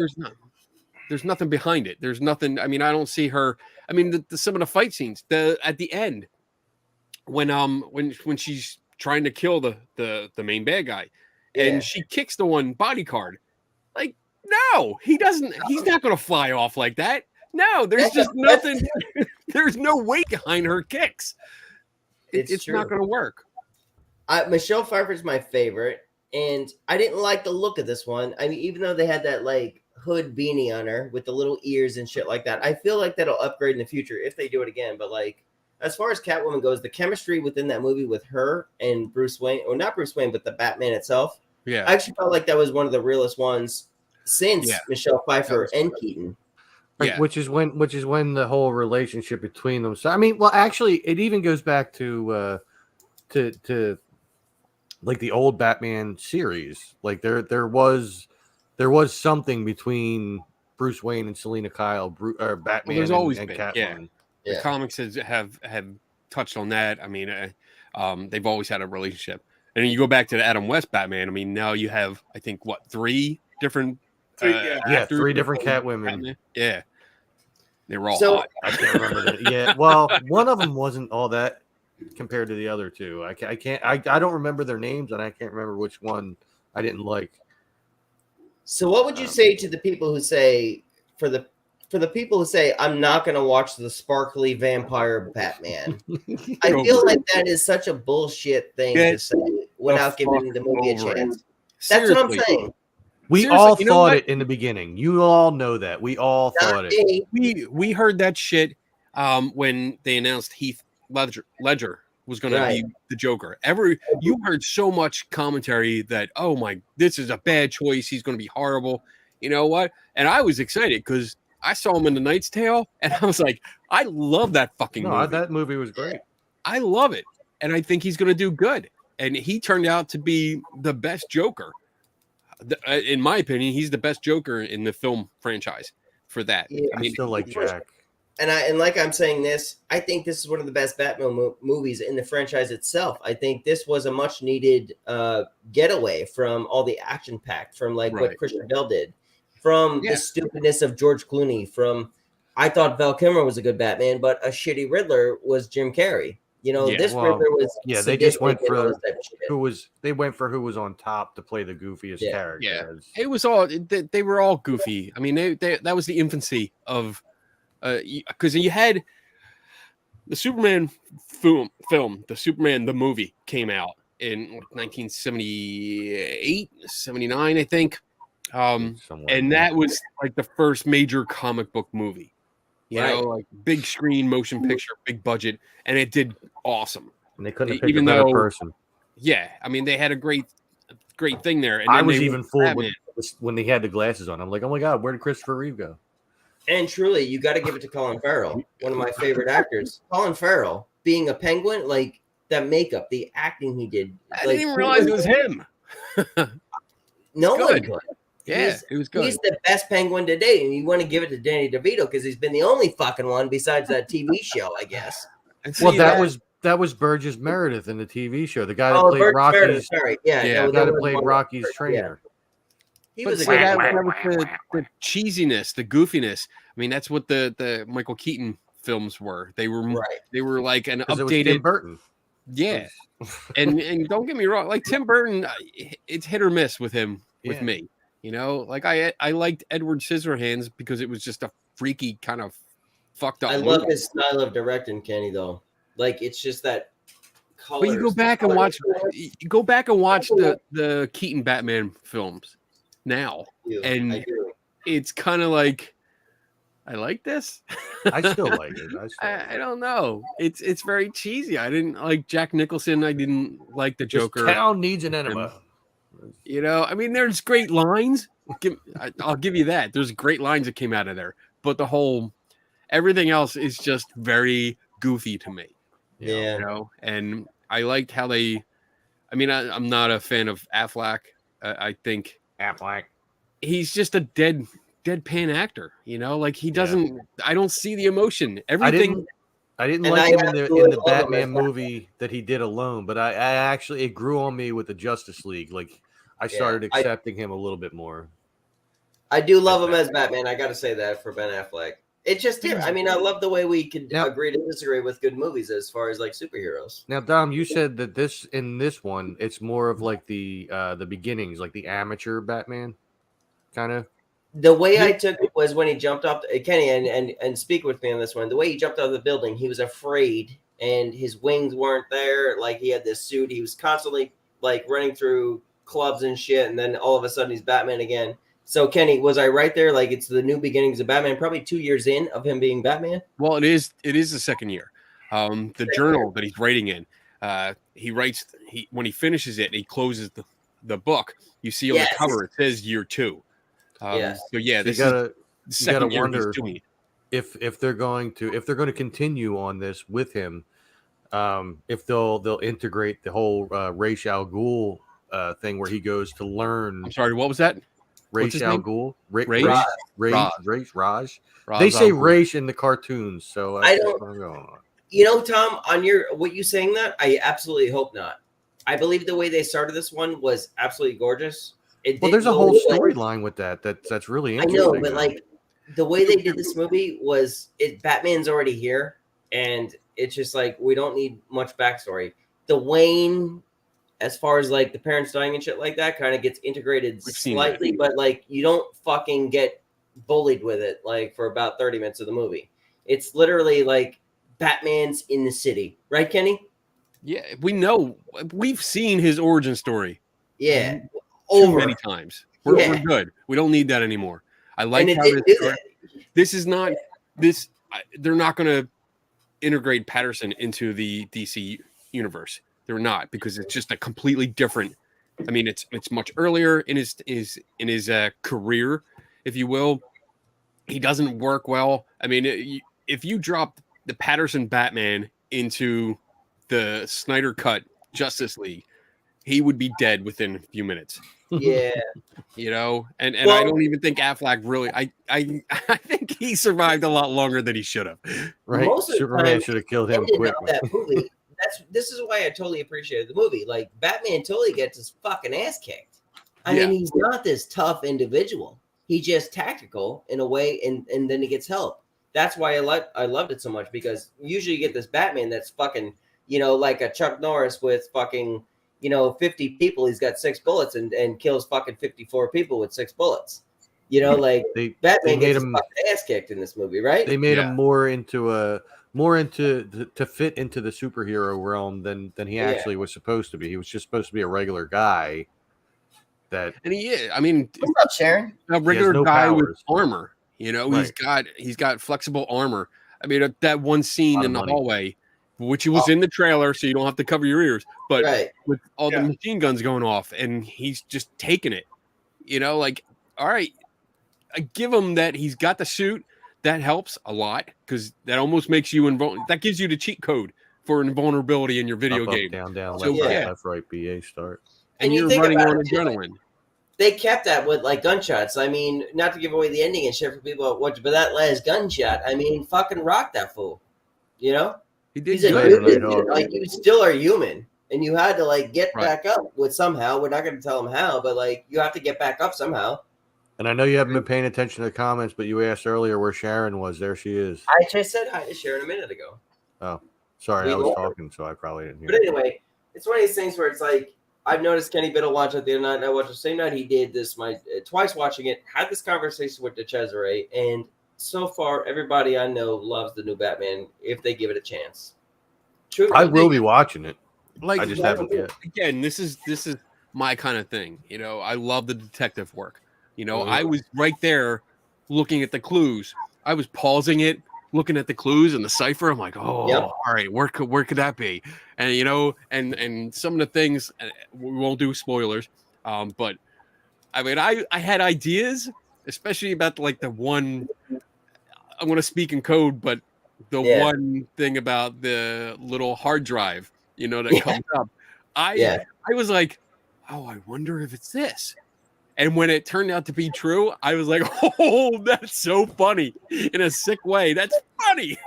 There's nothing behind it. There's nothing. I mean, I don't see her. I mean, some of the fight scenes, at the end, when she's trying to kill the main bad guy, Yeah. and she kicks the one bodyguard. Like, no, he doesn't. He's not going to fly off like that. No, there's just nothing. There's no weight behind her kicks. It's It's true. not going to work. Michelle Pfeiffer's my favorite, and I didn't like the look of this one. I mean, even though they had that like hood beanie on her with the little ears and shit like that, I feel like that'll upgrade in the future if they do it again. But like, as far as Catwoman goes, the chemistry within that movie with her and Bruce Wayne, or not Bruce Wayne, but the Batman itself, Yeah. I actually felt like that was one of the realest ones since Yeah. Michelle Pfeiffer was and Keaton. Right, Yeah. which is when the whole relationship between them. So I mean, well, actually, it even goes back to like the old Batman series. Like there was something between Bruce Wayne and Selena Kyle, or Batman. there's always and been, Catwoman. The Yeah. comics have touched on that. I mean, they've always had a relationship. And then you go back to the Adam West Batman. I mean, now you have, I think, three different Yeah. Yeah, actors three different that Catwomen. Batman. Yeah, they were all So- hot. I can't remember that. Yeah, well, one of them wasn't all that compared to the other two. I don't remember their names, and I can't remember which one I didn't like. So what would you say to the people who say for the people who say I'm not going to watch the sparkly vampire Batman? I Go feel over like that is such a bullshit thing Get to say without the giving the movie a fuck over chance. it. That's what I'm Seriously. saying. We Seriously, all you know thought what? it in the beginning. You all know that. We all thought Not it. me. We heard that shit when they announced Heath Ledger was going Right. to be the Joker. You heard so much commentary that, oh my, this is a bad choice. He's going to be horrible. You know what? And I was excited because I saw him in The Knight's Tale, and I was like, I love that fucking No, movie. that movie was great. I love it, and I think he's going to do good. And he turned out to be the best Joker. In my opinion, he's the best Joker in the film franchise for that. Yeah. I I mean, still like Jack. And like I'm saying this, I think this is one of the best Batman movies in the franchise itself. I think this was a much needed getaway from all the action packed, from like what Right. Christian Bale did, from Yeah. the stupidness of George Clooney, from I thought Val Kilmer was a good Batman, but a shitty Riddler was Jim Carrey. You know, Yeah, this well, Riddler was they just went sadistic and all for this type of shit. they went for who was on top to play the goofiest Yeah. character. Yeah. As- it was all they were all goofy. I mean, they that was the infancy of because you had the Superman film, the Superman the movie came out in 1978, 79, I think. somewhere. And that was like the first major comic book movie. You know, like big screen motion picture, big budget, and it did awesome. And they couldn't have picked even a better though- person. Yeah, I mean they had a great thing there. And I then was they even went fooled Batman. when they had the glasses on. I'm like, oh my god, where did Christopher Reeve go? And truly, you got to give it to Colin Farrell, one of my favorite actors. Colin Farrell being a penguin, like that makeup, the acting he did. I like, didn't even realize it was him. No one good. could. Yeah, it was good. He's the best penguin to date, and you want to give it to Danny DeVito because he's been the only fucking one besides that TV show, I guess. And Well, see, that was Burgess Meredith in the TV show. The guy that Oh, played Burt Rocky's Meredith, sorry, yeah, Yeah, no, the there guy that was played one- Rocky's yeah. trainer. He but was a see, great that actor. was the cheesiness, the goofiness. I mean, that's what the Michael Keaton films were. They were Right. they were like an 'Cause it was Tim updated, Burton. yeah. and don't get me wrong, like Tim Burton, it's hit or miss with him with Yeah. me. You know, like I liked Edward Scissorhands because it was just a freaky kind of fucked up. I love movie. his style of directing, Kenny. Though, like it's just that. But you go colors, back and the watch, colors, you go back and watch the Keaton Batman films now, and I do. it's kind of like, I like this. I still like it. I don't know. It's very cheesy. I didn't like Jack Nicholson. I didn't like the This Joker. town needs an enema. You know, I mean, there's great lines. I'll give you that. There's great lines that came out of there, but everything else is just very goofy to me. Yeah. You know, and I liked how they. I mean, I'm not a fan of Affleck. I think Affleck. he's just a deadpan actor. You know, like he doesn't. I don't see the emotion. Everything. I didn't And like I him in absolutely the love him Batman as Batman. movie that he did alone, but I actually it grew on me with the Justice League. Like I started accepting him a little bit more. I do love him as Batman. I got to say that for Ben Affleck. It just did. I mean, I love the way we could Now- agree to disagree with good movies as far as like superheroes. Now, Dom, you said that in this one, it's more of like the beginnings, like the amateur Batman, kind of. The way I took it was when he jumped off, Kenny, and speak with me on this one. The way he jumped out of the building, he was afraid, and his wings weren't there. Like he had this suit, he was constantly like running through clubs and shit, and then all of a sudden he's Batman again. So, Kenny, was I right there? Like it's the new beginnings of Batman, probably 2 years in of him being Batman. Well, it is the second year. The journal that he's writing in, he writes when he finishes it, and he closes the book. You see on Yes. the cover it says year 2. Yes. So yeah, You this gotta is the second gotta year wonder he's doing it. if they're going to continue on this with him, if they'll integrate the whole Ra's al Ghul thing where he goes to learn I'm sorry, what was that? What's Ra's his al name? Ghul. Raj? Raj. Ra's They say al Ghul. Raish in the cartoons, so I that's don't- what I'm going on. You know, Tom, on what you saying that, I absolutely hope not. I believe the way they started this one was absolutely gorgeous. Well, there's a whole storyline with that's really I interesting. know, but like the way they did this movie was Batman's already here, and it's just like we don't need much backstory. The Wayne, as far as like the parents dying and shit like that, kind of gets integrated We've seen slightly, but like you don't fucking get bullied with it like for about 30 minutes of the movie. It's literally like Batman's in the city, right, Kenny? Yeah, we've seen his origin story Yeah, too over. many times. We're Yeah. good. We don't need that anymore. I like And it how didn't do that. this is not this. They're not going to integrate Patterson into the DC universe. They're not, because it's just a completely different. I mean, it's much earlier in his career, if you will. He doesn't work well. I mean, if you drop the Patterson Batman into the Snyder Cut Justice League, he would be dead within a few minutes. Yeah. You know, and Well- I don't even think Affleck really. I think he survived a lot longer than he should have. Right? Most of the Superman time, should have killed him ending quick. of that movie. This is why I totally appreciated the movie. Like Batman totally gets his fucking ass kicked. I Yeah. mean, he's not this tough individual. He's just tactical in a way, and then he gets help. That's why I loved it so much, because usually you get this Batman that's fucking, you know, like a Chuck Norris with fucking, you know, 50 people. He's got 6 bullets and kills fucking 54 people with 6 bullets. You know, like They Batman made gets his him. fucking ass kicked in this movie, right? They made Yeah. him more into to fit into the superhero realm than he Yeah. actually was supposed to be. He was just supposed to be a regular guy. That And he is. I mean, What's up, Sharon? a regular no guy with powers. armor. You know, Right. he's got flexible armor. I mean, that one scene Lot of in the money. hallway, which was in the trailer, so you don't have to cover your ears. But Right. with all Yeah. the machine guns going off, and he's just taking it. You know, like, all right, I give him that he's got the suit. That helps a lot, because that almost makes you invulnerable. That gives you the cheat code for invulnerability in your video up, up, game. down, down, So, left, yeah. right, left, right, BA start. And And you you're think running about on it, too, like- adrenaline. They kept that with like gunshots. I mean, not to give away the ending and shit for people that watch, but that last gunshot, I mean, fucking rock that fool. You know, He did he's a good. good. dude. Right. Like you still are human, and you had to like get Right. back up with somehow. We're not going to tell him how, but like you have to get back up somehow. And I know you haven't been paying attention to the comments, but you asked earlier where Sharon was. There she is. I just said hi to Sharon a minute ago. Sorry, We I was love talking, so I probably didn't hear. But anyway, it's one of these things where it's like I've noticed Kenny Biddle watch it the other night, and I watched the same night he did this. Twice watching it, had this conversation with DeCesare, and so far everybody I know loves the new Batman if they give it a chance. Truly, I will be watching it. Like, I just haven't yet. again, this is my kind of thing. You know, I love the detective work. You know, Mhm. I was right there looking at the clues. I was pausing it, looking at the clues and the cipher. I'm like, oh, Yep. all right, where could that be? And you know, and some of the things we won't do spoilers. But I mean, I had ideas, especially about like the one. I'm going to speak in code, but the Yeah. one thing about the little hard drive, you know, that Yeah. comes up. Yeah. I was like, oh, I wonder if it's this. And when it turned out to be true, I was like, oh, that's so funny in a sick way. That's funny.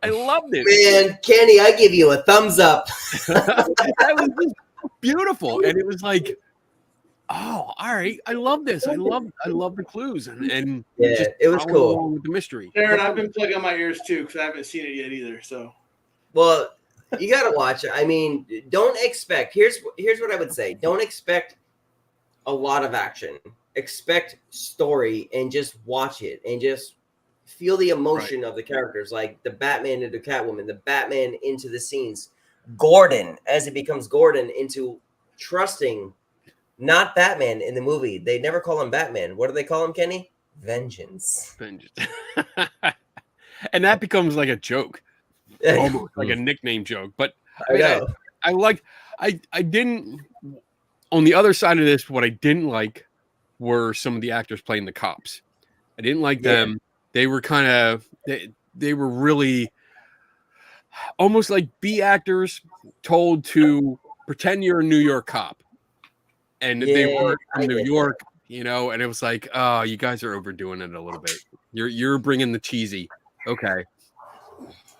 I loved it. Man, Kenny, I give you a thumbs up. That was just beautiful. And it was like, oh, all right. I love this. I love the clues and Yeah, just it was follow cool. along with the mystery. Sharon, I've been plugging my ears too because I haven't seen it yet either. So Well, you got to watch it. I mean, don't expect. Here's what I would say. Don't expect a lot of action. Expect story and just watch it and just feel the emotion of the characters, like the Batman into Catwoman, the Batman into the scenes, Gordon as it becomes Gordon into trusting not Batman in the movie. They never call him Batman. What do they call him, Kenny? Vengeance. Vengeance. And that becomes like a joke, almost like a nickname joke. But I know. I didn't, on the other side of this, what I didn't like were some of the actors playing the cops. I didn't like Yeah. them. They were kind of, they were really almost like B actors told to pretend you're a New York cop. And they Yeah, weren't I from New get York, you know, and it was like, oh, you guys are overdoing it a little bit. You're bringing the cheesy. Okay.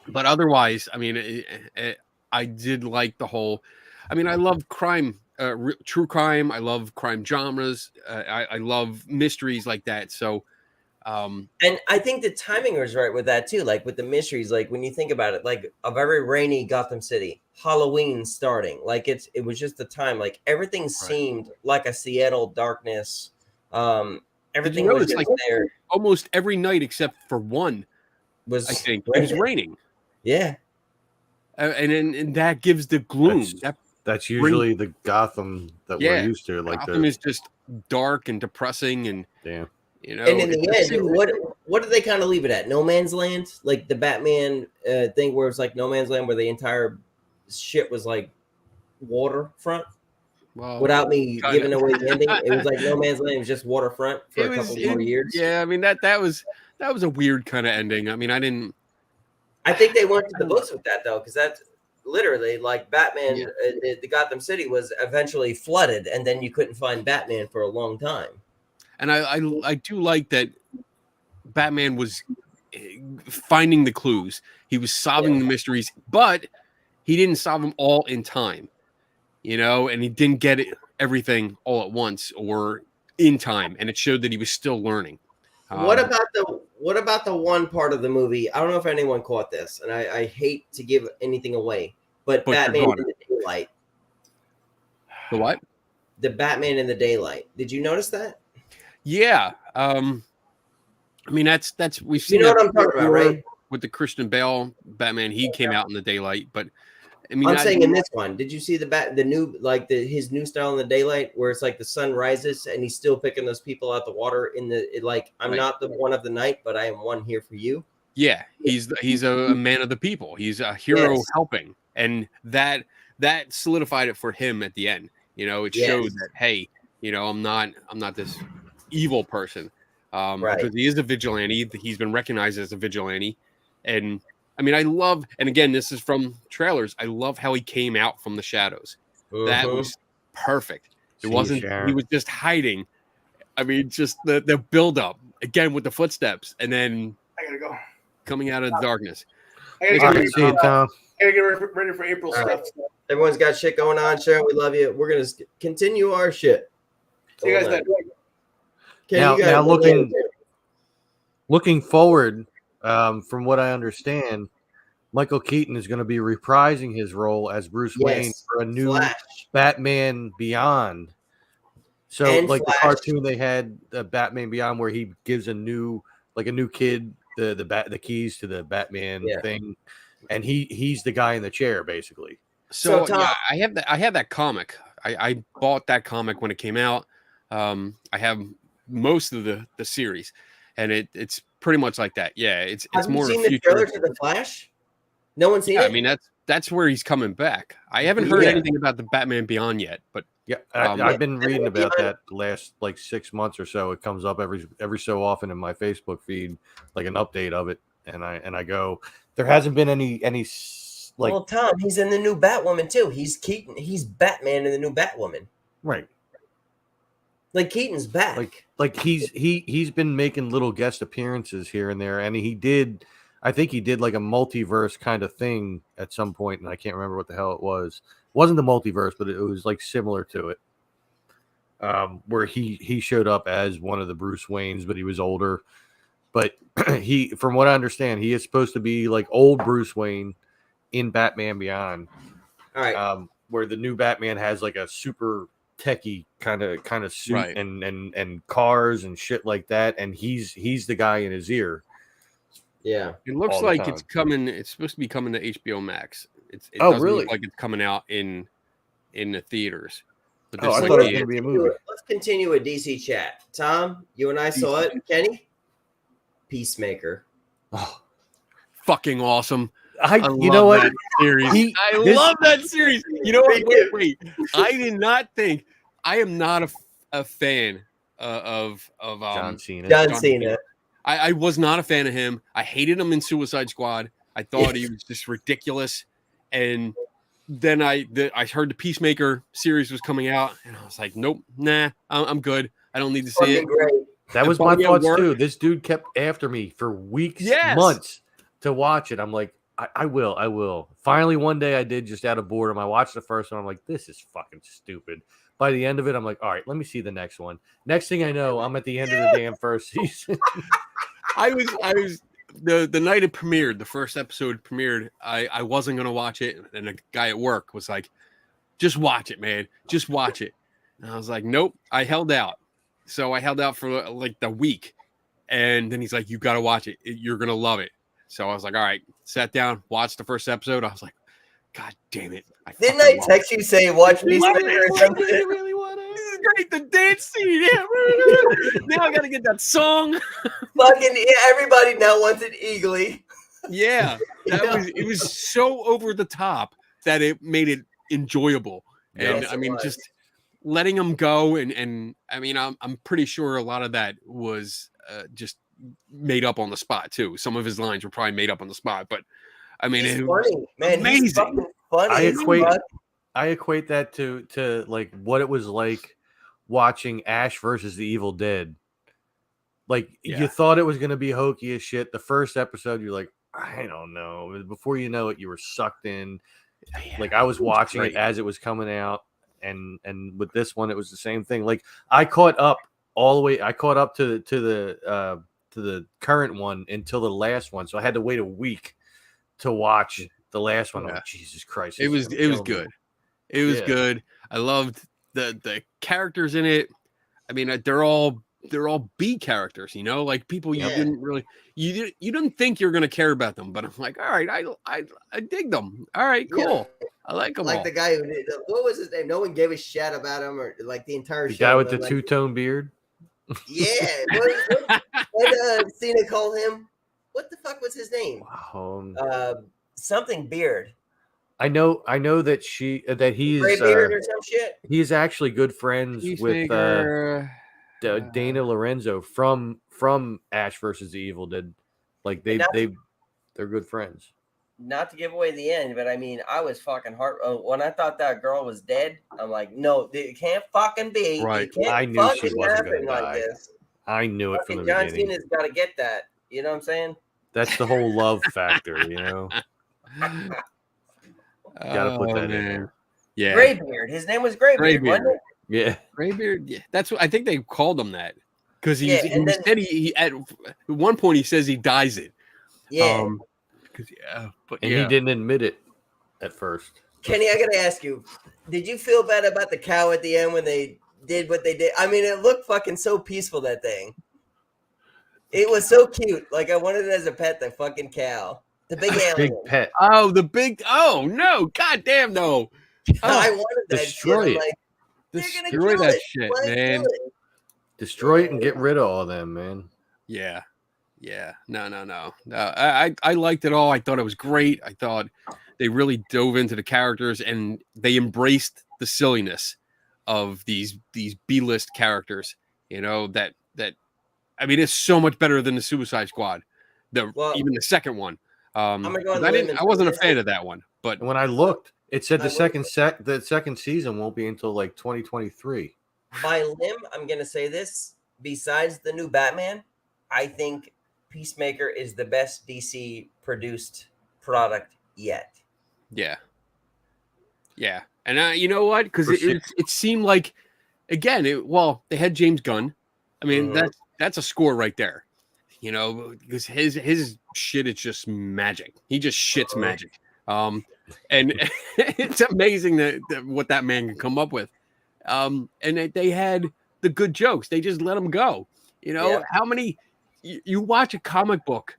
But otherwise, I mean, I did like the whole, I mean, I love crime, true crime. I love crime genres. I love mysteries like that. So, And I think the timing was right with that too. Like with the mysteries, like when you think about it, like a very rainy Gotham City, Halloween starting, like it was just the time. Like everything seemed like a Seattle darkness. Everything was notice, just like, there. almost every night except for one, Was I think it was raining. Yeah, And that gives the gloom. That's usually the Gotham that Yeah. we're used to. Like Gotham is just dark and depressing, and damn. you know. and in the it's- end, what did they kind of leave it at? No Man's Land, like the Batman thing, where it's like No Man's Land, where the entire shit was like waterfront. well, Without me kinda. giving away the ending, it was like No Man's Land was just waterfront for a couple more years. Yeah, I mean that was a weird kind of ending. I mean, I didn't. I think they went to the books with that though, because literally, like Batman, the Gotham City was eventually flooded, and then you couldn't find Batman for a long time. And I do like that Batman was finding the clues. He was solving the mysteries, but he didn't solve them all in time, and he didn't get everything all at once or in time, and it showed that he was still learning. What about the one part of the movie? I don't know if anyone caught this, and I hate to give anything away, but Batman in the daylight. The what? The Batman in the daylight. Did you notice that? Yeah. I mean, that's we've seen. You know what I'm talking about, right? With the Christian Bale Batman, he came out in the daylight, but I mean, I'm saying in this one, did you see his new style in the daylight, where it's like the sun rises and he's still picking those people out the water I'm not the one of the night, but I am one here for you. Yeah, he's a man of the people. He's a hero helping, and that solidified it for him at the end. It showed that, hey, I'm not this evil person. Because he is a vigilante. He's been recognized as a vigilante. And I mean, I love, and again, this is from trailers, I love how he came out from the shadows. That was perfect. It wasn't, he was just hiding. I mean, just the build-up, again, with the footsteps, and then I gotta go. Coming out of the darkness. I gotta get ready for April stuff. Right. Everyone's got shit going on. Sharon, we love you. We're going to continue our shit. See you guys later. Now looking forward, from what I understand, Michael Keaton is going to be reprising his role as Bruce Wayne for a new Batman Beyond. So, like the cartoon they had, Batman Beyond, where he gives a new kid the keys to the Batman thing, and he's the guy in the chair basically. So Tom, I have that comic. I bought that comic when it came out. I have most of the series, and it's pretty much like that. Yeah, it's more. Have you seen the trailer to the Flash? No one's seen it. I mean, that's where he's coming back. I haven't heard anything about the Batman Beyond yet, but I've been reading about that the last 6 months or so. It comes up every so often in my Facebook feed, like an update of it, and I go, there hasn't been any Well, Tom, he's in the new Batwoman too. He's Keaton. He's Batman in the new Batwoman. Right. Like Keaton's back. Like he's been making little guest appearances here and there, and I think he did like a multiverse kind of thing at some point, and I can't remember what the hell it was. It wasn't the multiverse, but it was like similar to it, where he showed up as one of the Bruce Waynes, but he was older. But from what I understand, he is supposed to be like old Bruce Wayne in Batman Beyond. All right. Where the new Batman has like a super techie kind of suit and cars and shit like that, and he's the guy in his ear. Yeah, it looks like it's coming. It's supposed to be coming to HBO Max. It doesn't look like it's coming out in the theaters. But I thought it was going to be a movie. Let's continue with DC chat. Tom, you and I saw it. Kenny, Peacemaker. Oh, fucking awesome! You know what? Series. I love that series. You know what? Wait. I did not think. I am not a fan of John Cena. John Cena. I was not a fan of him. I hated him in Suicide Squad. I thought he was just ridiculous. And then I heard the Peacemaker series was coming out, and I was like, nope, nah, I'm good. I don't need to see it. Great. That was my thoughts too. This dude kept after me for weeks, months to watch it. I'm like, I will. Finally, one day I did, just out of boredom. I watched the first one. I'm like, this is fucking stupid. By the end of it, I'm like, all right, let me see the next one. Next thing I know, I'm at the end of the damn first season. I was the night it premiered, the first episode premiered. I wasn't gonna watch it, and a guy at work was like, "Just watch it, man. Just watch it." And I was like, "Nope." I held out, so I held out for like the week, and then he's like, "You got to watch it. You're gonna love it." So I was like, "All right." Sat down, watched the first episode. I was like, "God damn it!" Didn't I text you saying watch me? Really want it. This is great. The dance scene. Yeah. Now I gotta get that song. Fucking everybody now wants it eagerly. Yeah, it was so over the top that it made it enjoyable. And Yes, I mean, just letting him go, and I mean, I'm pretty sure a lot of that was just made up on the spot too. Some of his lines were probably made up on the spot, but I mean, He's it funny, was man. amazing. funny as fuck. I equate that to like what it was like watching Ash versus the Evil Dead. Like you thought it was going to be hokey as shit. The first episode, you're like, I don't know. Before you know it, you were sucked in. Like I was watching it as it was coming out, and with this one, it was the same thing. Like I caught up all the way. I caught up to the current one until the last one, so I had to wait a week to watch the last one. I'm like, Jesus Christ! It was good. It was good. I loved the characters in it. I mean, they're all B characters, you know, like people you didn't really you didn't think you're gonna care about them, but I'm like, all right, I dig them. All right, cool. Yeah. I like them. Like all. the guy who did, what was his name? No one gave a shit about him, or like the entire show. Guy with the two-tone beard. Yeah, what Cena called him? What the fuck was his name? Something Beard. I know that he's Gray Beard or some shit. He's actually good friends with Dana Lorenzo from Ash versus the Evil Dead. Like they're good friends. Not to give away the end, but I mean, I was fucking when I thought that girl was dead. I'm like, no, it can't fucking be. Right. I knew she wasn't going to die. Like this. I knew it from the beginning. John Cena's got to get that. You know what I'm saying? That's the whole love factor, you know. Gotta put that in there. Yeah. Graybeard. His name was Graybeard, wasn't it? Yeah. Graybeard. Yeah. That's what I think they called him that. Because he said he at one point he says he dyes it. Yeah. He didn't admit it at first. Kenny, I gotta ask you, did you feel bad about the cow at the end when they did what they did? I mean, it looked fucking so peaceful, that thing. It was so cute. Like I wanted it as a pet, the fucking cow. The big alien. Big pet. Oh, no. God damn no. I wanted that destroy shit. it. Like, destroy that shit, man. Destroy it and get rid of all of them, man. Yeah. No. I liked it all. I thought it was great. I thought they really dove into the characters and they embraced the silliness of these B-list characters. You know, that I mean, it's so much better than the Suicide Squad. Even the second one. I wasn't a fan of that one, but when I looked, it said the second season won't be until like 2023. By limb, I'm gonna say this. Besides the new Batman, I think Peacemaker is the best DC produced product yet. Yeah. And you know what? Because it seemed like, again, they had James Gunn. I mean, that's a score right there. You know, because his shit is just magic. He just shits magic. And it's amazing that what that man can come up with. And they had the good jokes. They just let them go. You know, how many you watch a comic book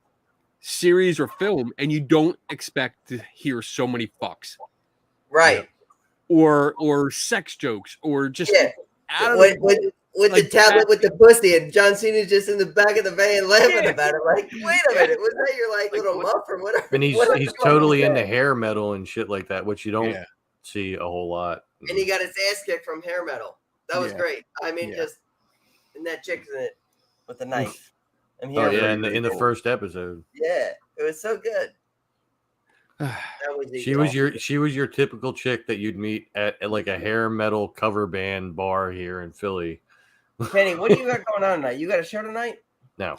series or film and you don't expect to hear so many fucks. Right. Or sex jokes or just with the tablet with the pussy, and John Cena's just in the back of the van laughing about it. Like, wait a minute, was that your little muff or whatever? And he's totally into hair metal and shit like that, which you don't see a whole lot. And he got his ass kicked from hair metal. That was great. I mean, and that chick's in it with the knife. In the first episode. Yeah, it was so good. She was your typical chick that you'd meet at like a hair metal cover band bar here in Philly. Kenny, what do you got going on tonight? You got a show tonight? No.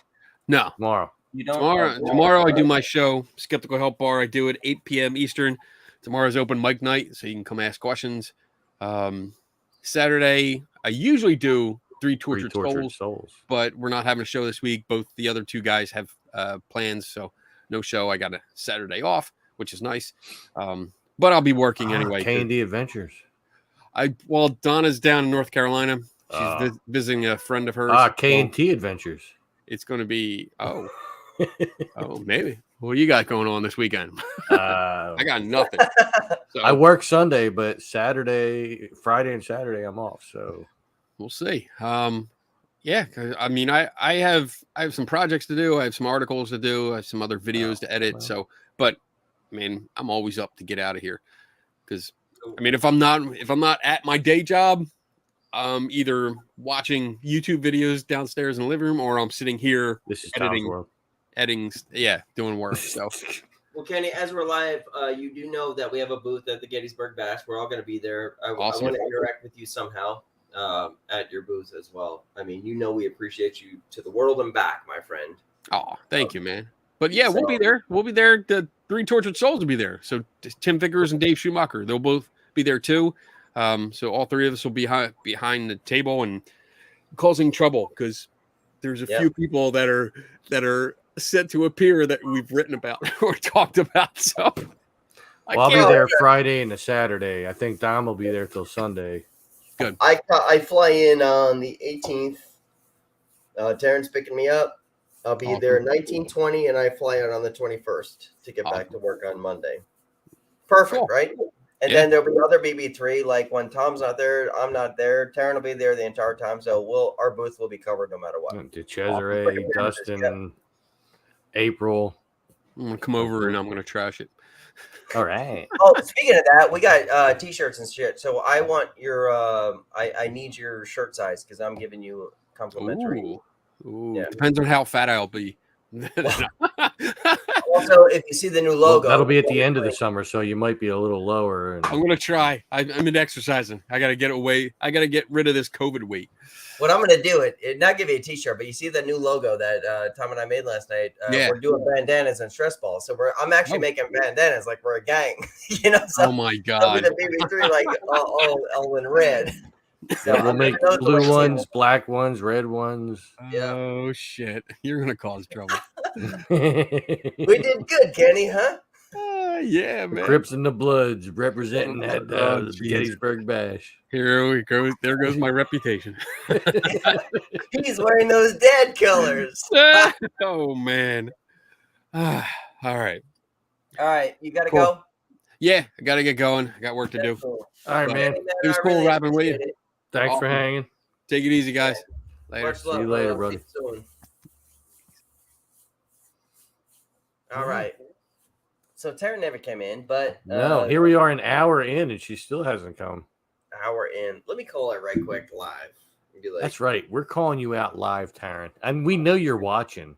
Tomorrow. You don't. Tomorrow I do my show, Skeptical Help Bar. I do it 8 p.m. Eastern. Tomorrow's open mic night, so you can come ask questions. Saturday, I usually do Three Tortured Souls, but we're not having a show this week. Both the other two guys have plans, so no show. I got a Saturday off, which is nice. But I'll be working anyway. K&D Adventures. Donna's down in North Carolina. She's visiting a friend of hers. K&T Adventures. It's going to be maybe. What do you got going on this weekend? I got nothing. So, I work Sunday, but Friday and Saturday I'm off. So we'll see. I mean, I have some projects to do. I have some articles to do. I have some other videos to edit. So, but I mean, I'm always up to get out of here because I mean, if I'm not at my day job, I'm either watching YouTube videos downstairs in the living room or I'm sitting here this is editing, doing work. So Well, Kenny, as we're live, you do know that we have a booth at the Gettysburg Bash. We're all going to be there. Awesome. I want to interact with you somehow at your booth as well. I mean, we appreciate you to the world and back, my friend. Oh, thank you, man. But yeah, we'll be there. We'll be there. The Three Tortured Souls will be there. So Tim Vickers and Dave Schumacher, they'll both be there too. So all three of us will be behind the table and causing trouble because there's a few people that are set to appear that we've written about or talked about. So I'll be there Friday and a Saturday. I think Dom will be there till Sunday. Good. I fly in on the 18th. Terrence picking me up. I'll be there 1920, and I fly out on the 21st to get back to work on Monday. Perfect, right? And then there'll be other BB3. Like when Tom's not there, I'm not there. Taryn will be there the entire time. So our booth will be covered no matter what. Cesare, Dustin, April. I'm gonna come over and I'm gonna trash it. All right. Oh, speaking of that, we got t-shirts and shit. So I want your I need your shirt size because I'm giving you complimentary. Ooh. Depends on how fat I'll be. Also, if you see the new logo, that'll be at the end of the summer, so you might be a little lower. I'm gonna try. I'm in exercising. I gotta get away. I gotta get rid of this COVID weight. What I'm gonna do not give you a t-shirt, but you see the new logo that Tom and I made last night. We're doing bandanas and stress balls. So I'm actually making bandanas like we're a gang. So oh my god! The BB3 like all in red. So we'll make blue ones, black ones, red ones. Oh shit! You're gonna cause trouble. We did good, Kenny, huh? Yeah, man. The Crips and the Bloods representing that Gettysburg Bash. Here we go. There goes my reputation. He's wearing those dad colors. Oh man. All right. You gotta go. Yeah, I gotta get going. I got work to do. Cool. All right, man. It was cool rapping with you. Thanks for hanging. Take it easy, guys. Later. See you later, brother. All right. So Tara never came in, but no, here we are an hour in, and she still hasn't come. Hour in. Let me call her right quick live. That's right. We're calling you out live, Taryn, and we know you're watching.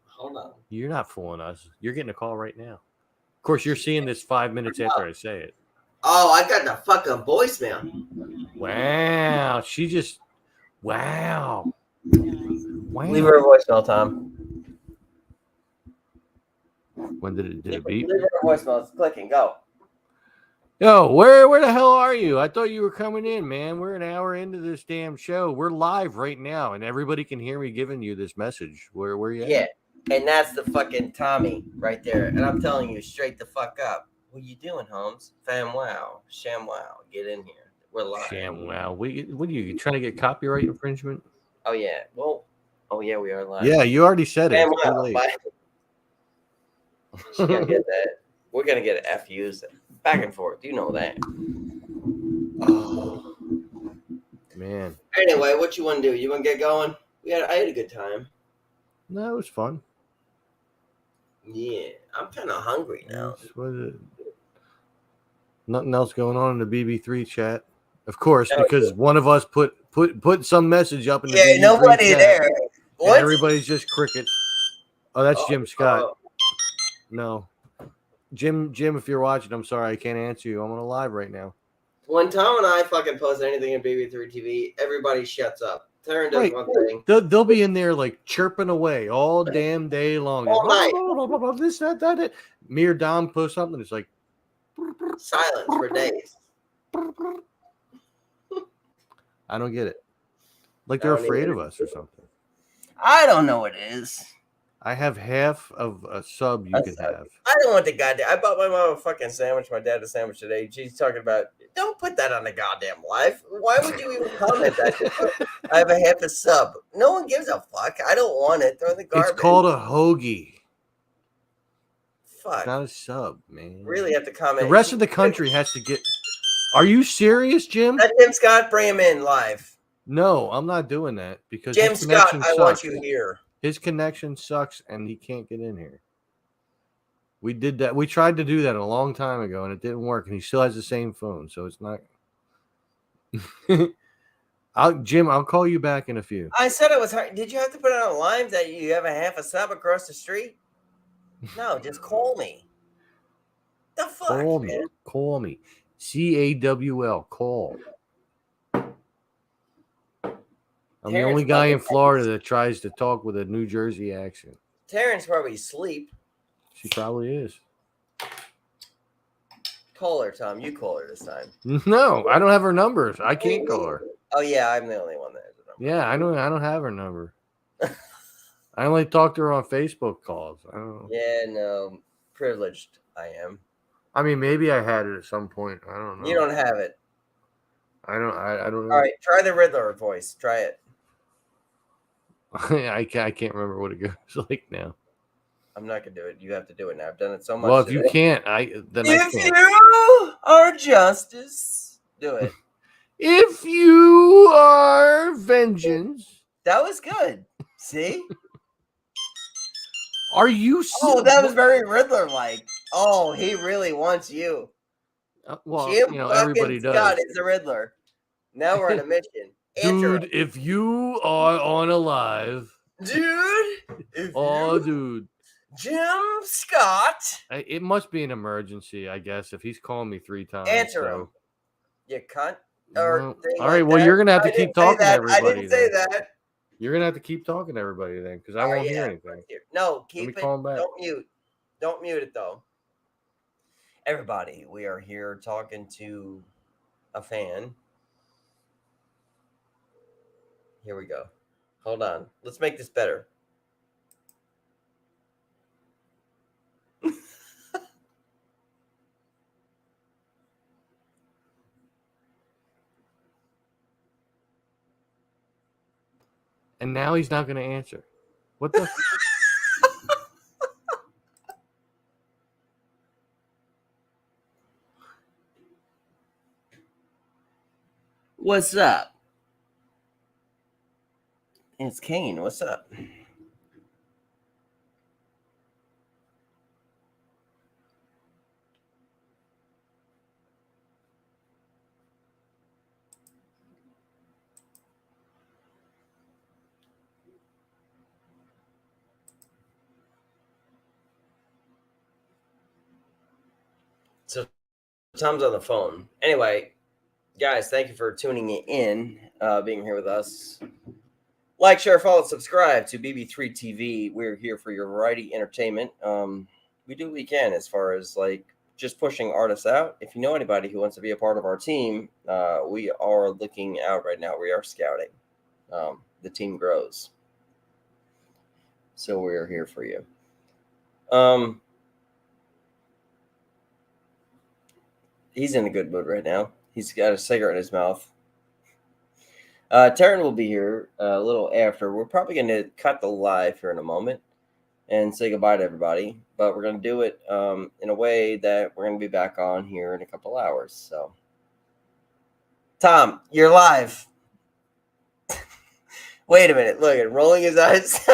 Hold on. You're not fooling us. You're getting a call right now. Of course, you're seeing this 5 minutes after I say it. Oh, I got the fucking voicemail. Wow. She just, wow. Leave her a voicemail, Tom. When did it beep? Leave her a voicemail. It's clicking. Go. Yo, where the hell are you? I thought you were coming in, man. We're an hour into this damn show. We're live right now, and everybody can hear me giving you this message. Where you at? Yeah, and that's the fucking Tommy right there. And I'm telling you, straight the fuck up. What you doing, Holmes? Fam wow. Sham wow. Get in here. We're live. Sham wow. What are you trying to get copyright infringement? Oh, yeah. Well, we are live. Yeah, you already said Fam it. wow. She's going to get that. We're going to get FUs back and forth. You know that. Oh, man. Anyway, what you want to do? You want to get going? I had a good time. No, it was fun. Yeah, I'm kind of hungry now. Nothing else going on in the BB3 chat, of course, because one of us put some message up in the BB3 nobody chat, there. What? Everybody's just crickets. Oh, that's Jim Scott. No, Jim, if you're watching, I'm sorry I can't answer you. I'm on a live right now. When Tom and I fucking post anything in BB3 TV, everybody shuts up. Taryn does one thing. They'll be in there like chirping away all damn day long. All night. Blah, blah, blah, this, that. Me or Dom post something. It's like silence for days. I don't get it. Like they're afraid of us or something. I don't know what it is. I have half of a sub you can have. I don't want the goddamn. I bought my mom a fucking sandwich. My dad a sandwich today. She's talking about, don't put that on the goddamn live. Why would you even comment that? I have a half a sub. No one gives a fuck. I don't want it. Throw the garbage. It's called a hoagie. Fuck. It's not a sub, man. Really have to comment. The rest of the country has to get. Are you serious, Jim? Let Jim Scott bring him in live. No, I'm not doing that because Jim Scott, I want you here. His connection sucks and he can't get in here. We did that. We tried to do that a long time ago and it didn't work. And he still has the same phone, so it's not. Jim, I'll call you back in a few. I said it was hard. Did you have to put it on live that you have a half a sub across the street? No, just call me. The fuck, Call me. man? Call me. CAWL. Call. I'm the only guy in Florida that tries to talk with a New Jersey accent. Terrence probably asleep. She probably is. Call her, Tom. You call her this time. No, I don't have her numbers. I can't call her. Oh yeah, I'm the only one that has a number. Yeah, I don't have her number. I only talk to her on Facebook calls. I don't know. Yeah, no. Privileged I am. I mean, maybe I had it at some point. I don't know. You don't have it. I don't know. All right, try the Riddler voice. Try it. I can't remember what it goes like now. I'm not gonna do it. You have to do it now. I've done it so much. Well, if today. you can't, then I If can't. you are justice, do it. If you are vengeance, That was good. See? are you? Oh, that was very Riddler-like. Oh, he really wants you. Well, Jim everybody fucking Scott does. is the Riddler. Now we're on a mission. Answer Dude, if you are on alive, Dude, if dude, Jim Scott. It must be an emergency, I guess. If he's calling me 3 times, Answer so. him. You cunt. Well, Thing all right. like well, that. you're gonna have to I keep didn't say talking to that. everybody. I didn't say then. that. You're gonna have to keep talking to everybody then, because I Oh, won't yeah, hear anything. No, Let keep me it. call him back. Don't mute. Don't mute it though. Everybody, we are here talking to a fan. Here we go. Hold on. Let's make this better. And now he's not gonna answer. What the? What's up? It's Kane. What's up? So Tom's on the phone. Anyway, guys, thank you for tuning in, being here with us. Like, share, follow, subscribe to BB3 TV. We're here for your variety entertainment. We do what we can as far as like just pushing artists out. If you know anybody who wants to be a part of our team, we are looking out right now. We are scouting. The team grows. So we're here for you. He's in a good mood right now. He's got a cigarette in his mouth. Taryn will be here a little after. We're probably going to cut the live here in a moment and say goodbye to everybody. But we're going to do it in a way that we're going to be back on here in a couple hours. So, Tom, you're live. Wait a minute. Look at rolling his eyes.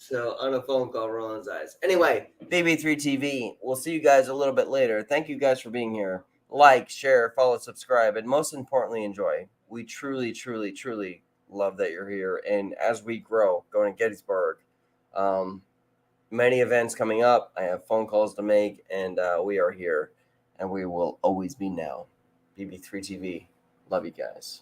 So on a phone call, rolling his eyes. Anyway, BB3 TV. We'll see you guys a little bit later. Thank you guys for being here. Like, share, follow, subscribe, and most importantly, enjoy. We truly, truly, truly love that you're here. And as we grow, going to Gettysburg, many events coming up. I have phone calls to make, and we are here, and we will always be now. BB3 TV. Love you guys.